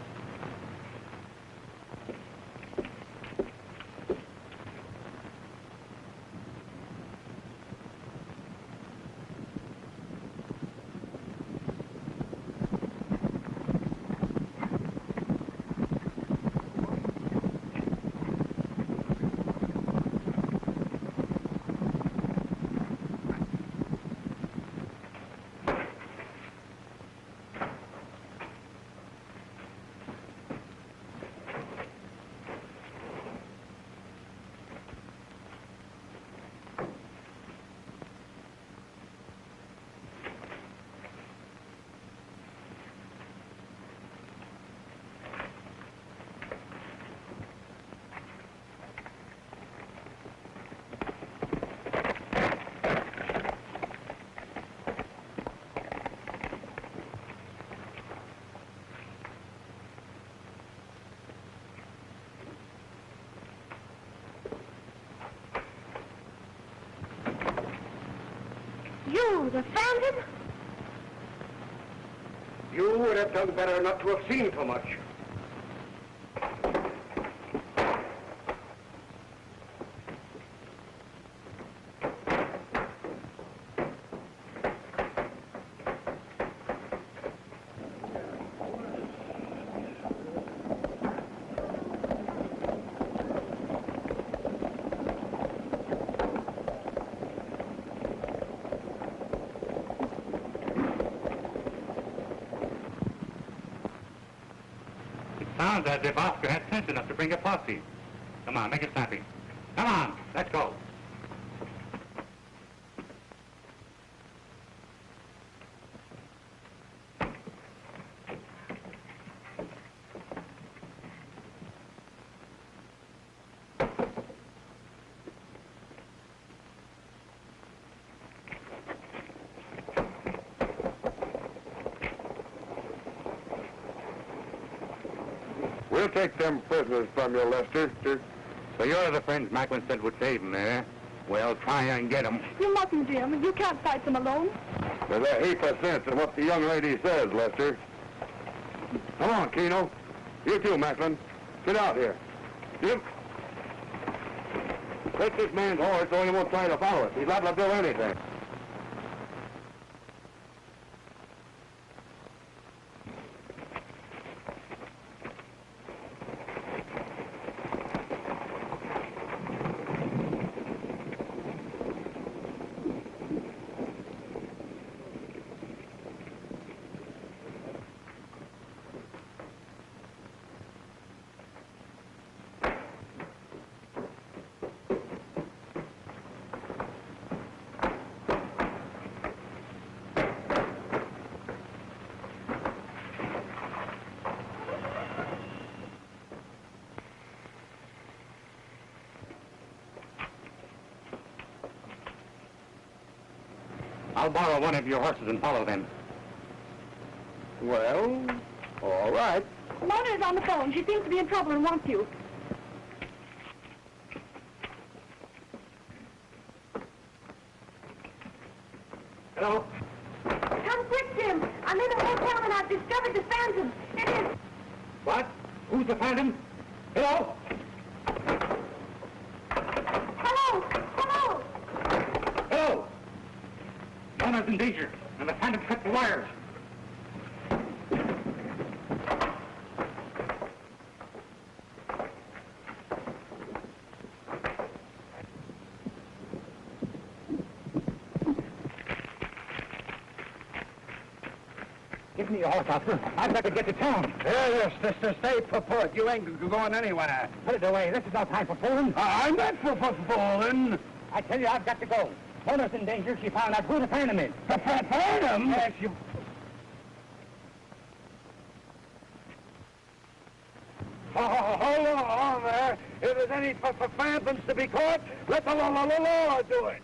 You, the Phantom? You would have done better not to have seen so much. Sounds as if Oscar had sense enough to bring a posse. Come on, make it snappy. Come on, let's go. We'll take them prisoners from you, Lester. So you're the friends Macklin said would save them, eh? Well, try and get them. You mustn't, Jim. You can't fight them alone. There's a heap of sense in what the young lady says, Lester. Come on, Keno. You too, Macklin. Sit out here. Jim. Take this man's horse so he won't try to follow us. He's liable to do anything. I'll borrow one of your horses and follow them. Well, all right. Mona is on the phone. She seems to be in trouble and wants you. Hello? Come quick, Jim. I'm in a hotel and I've discovered the Phantom. It is... What? Who's the Phantom? Hello? Hello! Hello! Hello? Mona's in danger, and the Phantom cut the wires. Give me your horse, Oscar. I've got to get to town. Yes, sister, stay put. You ain't going anywhere. Put it away. This is no time for fooling. I'm not for fooling. I tell you, I've got to go. Mona's in danger. She found out who the Phantom is. The Phantom? Yes, you... Hold on there. If there's any phantoms to be caught, let the law do it.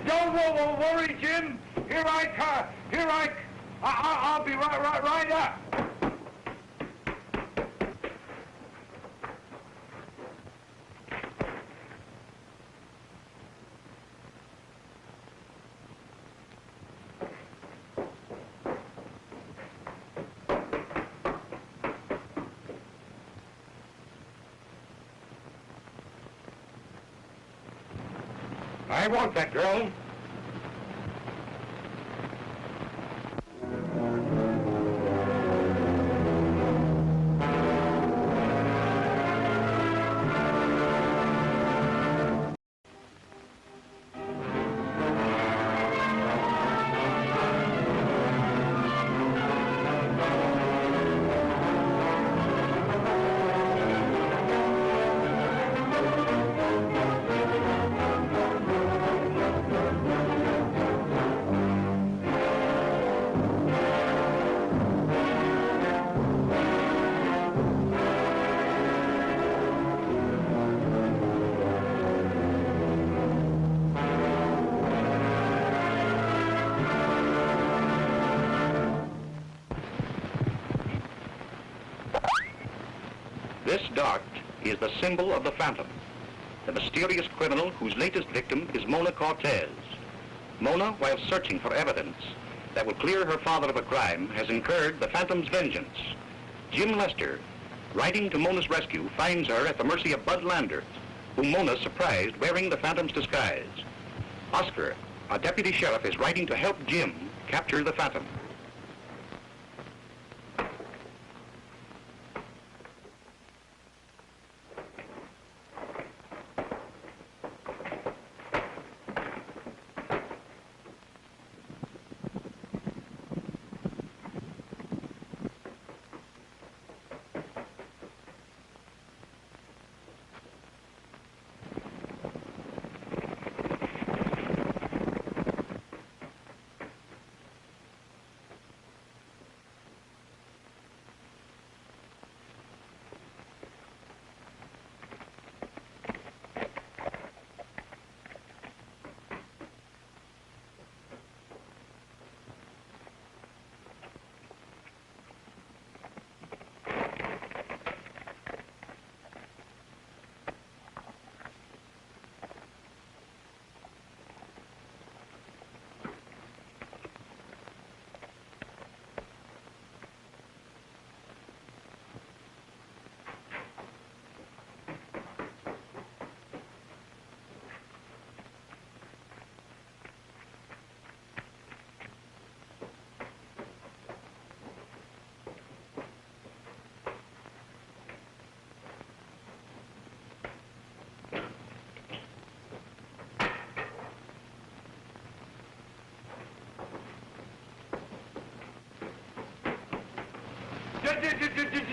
Don't worry, Jim. Here I come. I'll be right up. I want that girl. This dart is the symbol of the Phantom, the mysterious criminal whose latest victim is Mona Cortez. Mona, while searching for evidence that would clear her father of a crime, has incurred the Phantom's vengeance. Jim Lester, riding to Mona's rescue, finds her at the mercy of Bud Lander, whom Mona surprised wearing the Phantom's disguise. Oscar, a deputy sheriff, is riding to help Jim capture the Phantom.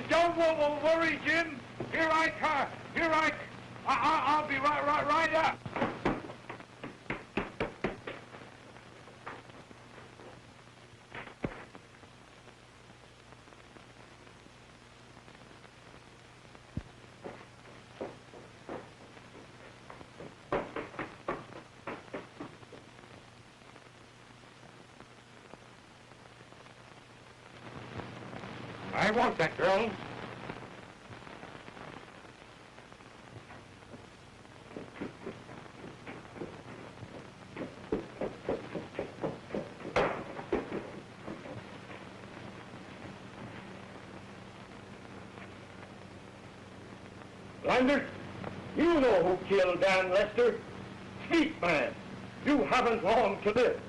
Don't worry, Jim. Here I come. I'll be right up. I want that girl. Lander, you know who killed Dan Lester. Speak, man. You haven't long to live.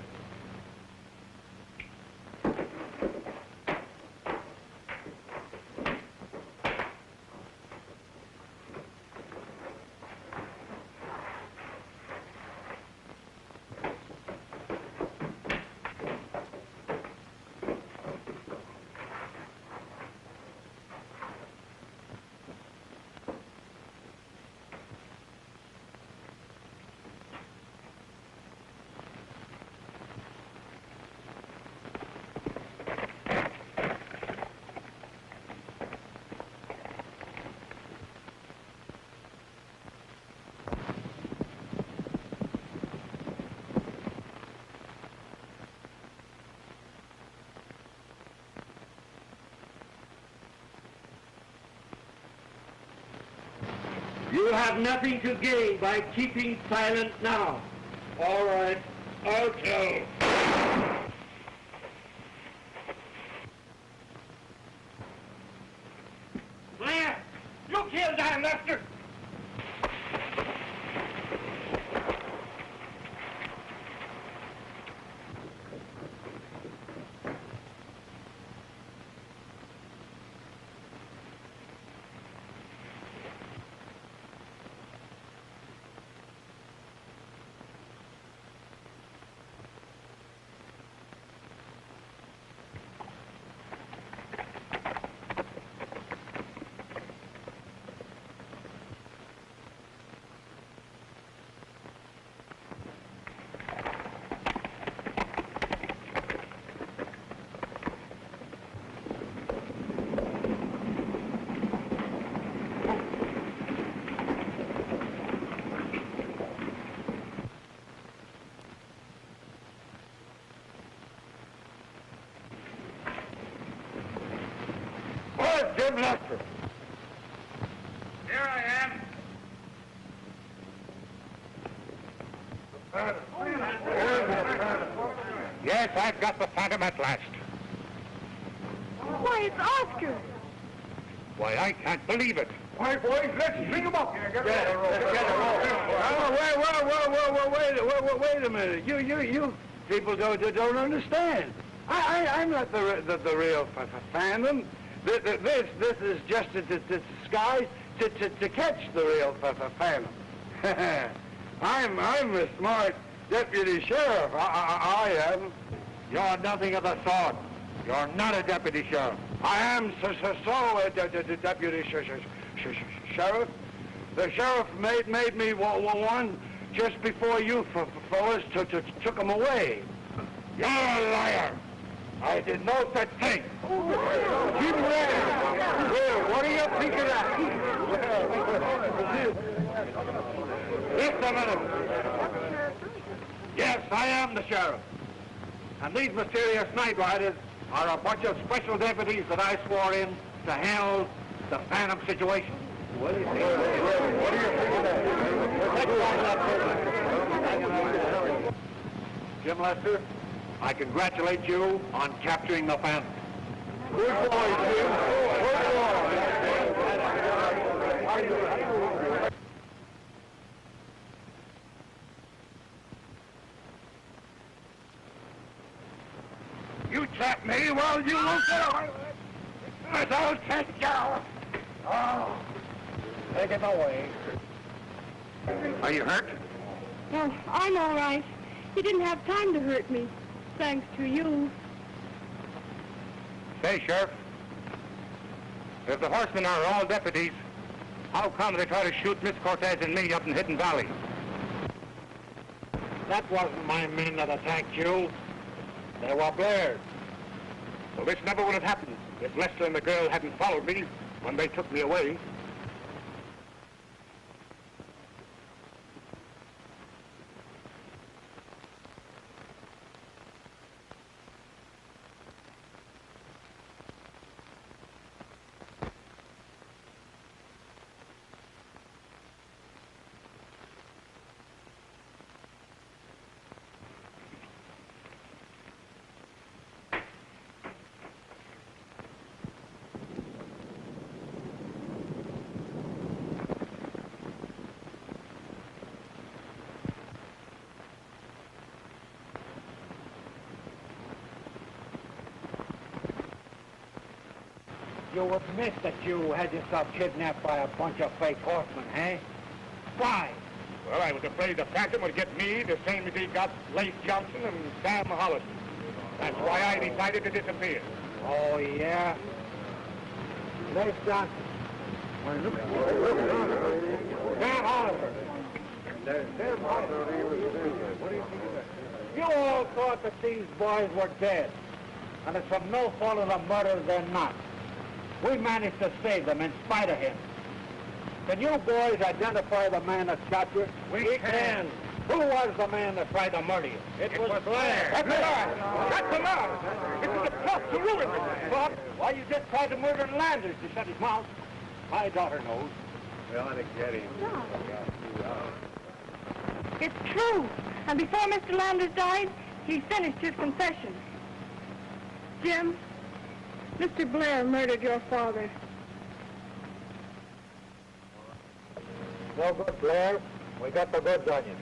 have nothing to gain by keeping silent now. All right, I'll tell. Blair, you killed Dan Lester. Jim Lester. Here I am. Yes, I've got the Phantom at last. Why, it's Oscar. Why, I can't believe it. All right, boys, let's string them up. Wait a minute. You people don't understand. I'm not the real Phantom. This is just a disguise to catch the real Phantom. I'm a smart deputy sheriff. I am. You're nothing of the sort. You're not a deputy sheriff. I am so deputy sheriff. The sheriff made me one just before you fellas took him away. You're a liar. I did no such thing. Jim Ray, what do you think of that? Just a minute. Yes, I am the sheriff. And these mysterious night riders are a bunch of special deputies that I swore in to handle the Phantom situation. What do you think? What do you think of that? Jim Lester, I congratulate you on capturing the Phantom. Good boy, Jim. Good boy. You trap me, well, you won't get away with it. I'll take you. Oh, take him away. Are you hurt? Oh, I'm all right. He didn't have time to hurt me, thanks to you. Say, Sheriff, if the horsemen are all deputies, how come they try to shoot Miss Cortez and me up in Hidden Valley? That wasn't my men that attacked you. They were Blair's. Well, this never would have happened if Lester and the girl hadn't followed me when they took me away. You admit that you had yourself kidnapped by a bunch of fake horsemen, eh? Why? Well, I was afraid the Phantom would get me the same as he got Lace Johnson and Sam Hollis. That's why I decided to disappear. Oh, yeah? Lace Johnson. Sam Hollis. You all thought that these boys were dead. And it's from no fault of the murder they're not. We managed to save them in spite of him. Can you boys identify the man that shot you? We can. Who was the man that tried to murder you? It was Blair. That's a lie. That's a lie. This is a plot to ruin me. But why you just tried to murder Landers to shut his mouth? My daughter knows. We ought to get him. It's true. And before Mr. Landers died, he finished his confession. Jim, Mr. Blair murdered your father. No good, Blair. We got the goods on you.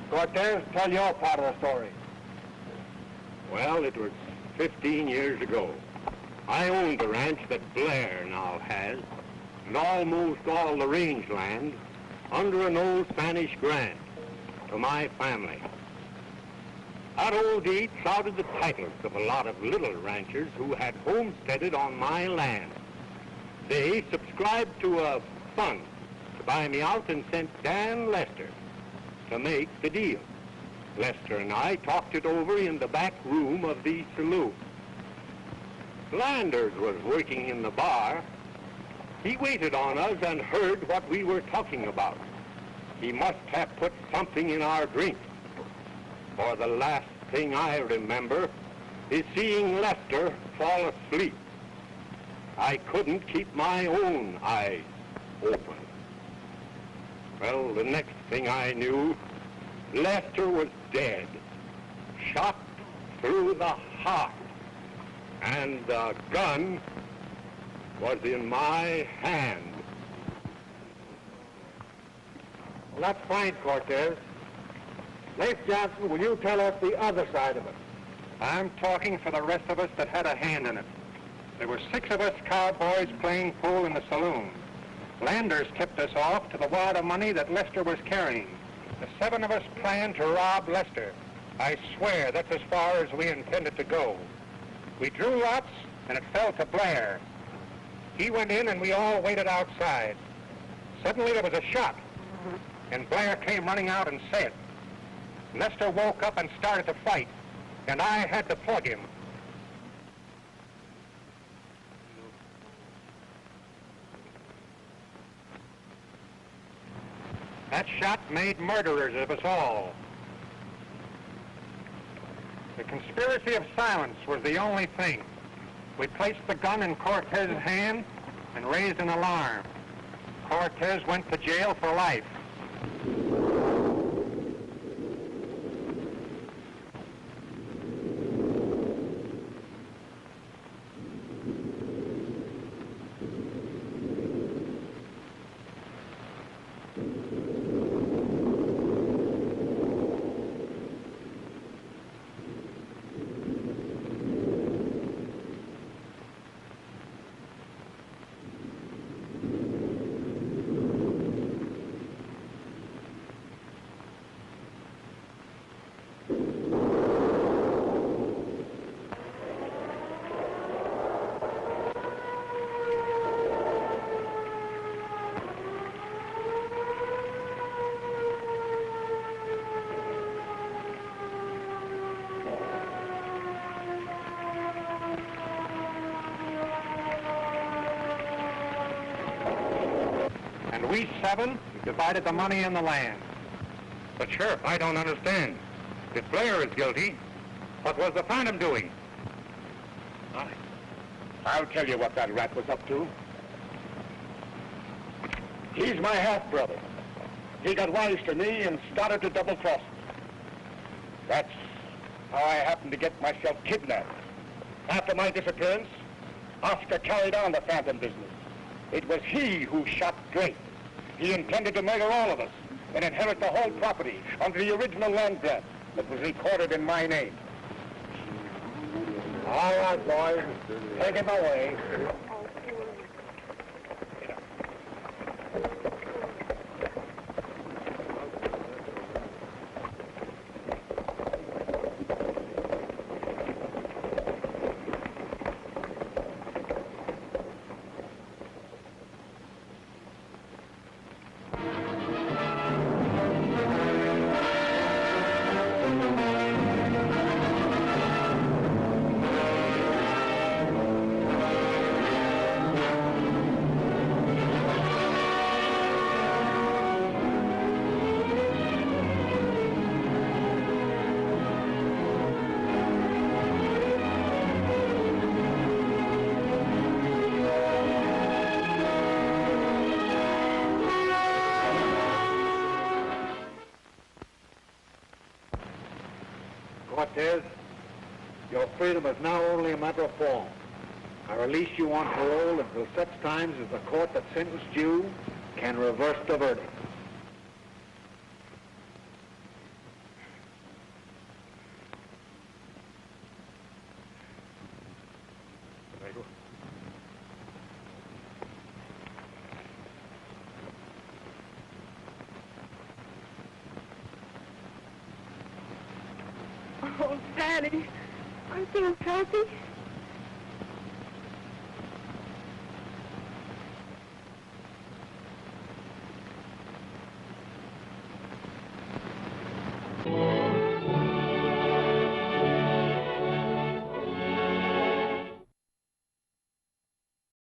Cortez, tell your part of the story. Well, it was 15 years ago. I owned the ranch that Blair now has, and almost all the rangeland, under an old Spanish grant to my family. That old deed clouded the titles of a lot of little ranchers who had homesteaded on my land. They subscribed to a fund to buy me out and sent Dan Lester to make the deal. Lester and I talked it over in the back room of the saloon. Landers was working in the bar. He waited on us and heard what we were talking about. He must have put something in our drink. For the last thing I remember is seeing Lester fall asleep. I couldn't keep my own eyes open. Well, the next thing I knew, Lester was dead, shot through the heart, and the gun was in my hand. Well, that's fine, Cortez. Leif Johnson, will you tell us the other side of it? I'm talking for the rest of us that had a hand in it. There were 6 of us cowboys playing pool in the saloon. Landers tipped us off to the wad of money that Lester was carrying. The 7 of us planned to rob Lester. I swear that's as far as we intended to go. We drew lots, and it fell to Blair. He went in, and we all waited outside. Suddenly there was a shot, and Blair came running out and said, Lester woke up and started to fight, and I had to plug him. That shot made murderers of us all. The conspiracy of silence was the only thing. We placed the gun in Cortez's hand and raised an alarm. Cortez went to jail for life. We 7 divided the money and the land. But Sheriff, I don't understand. If Blair is guilty, what was the Phantom doing? I'll tell you what that rat was up to. He's my half-brother. He got wise to me and started to double-cross me. That's how I happened to get myself kidnapped. After my disappearance, Oscar carried on the Phantom business. It was he who shot Drake. He intended to murder all of us and inherit the whole property under the original land grant that was recorded in my name. All right, boys. Take him away. Cortez, your freedom is now only a matter of form. I release you on parole until such times as the court that sentenced you can reverse the verdict. Oh, Daddy, I'm so happy.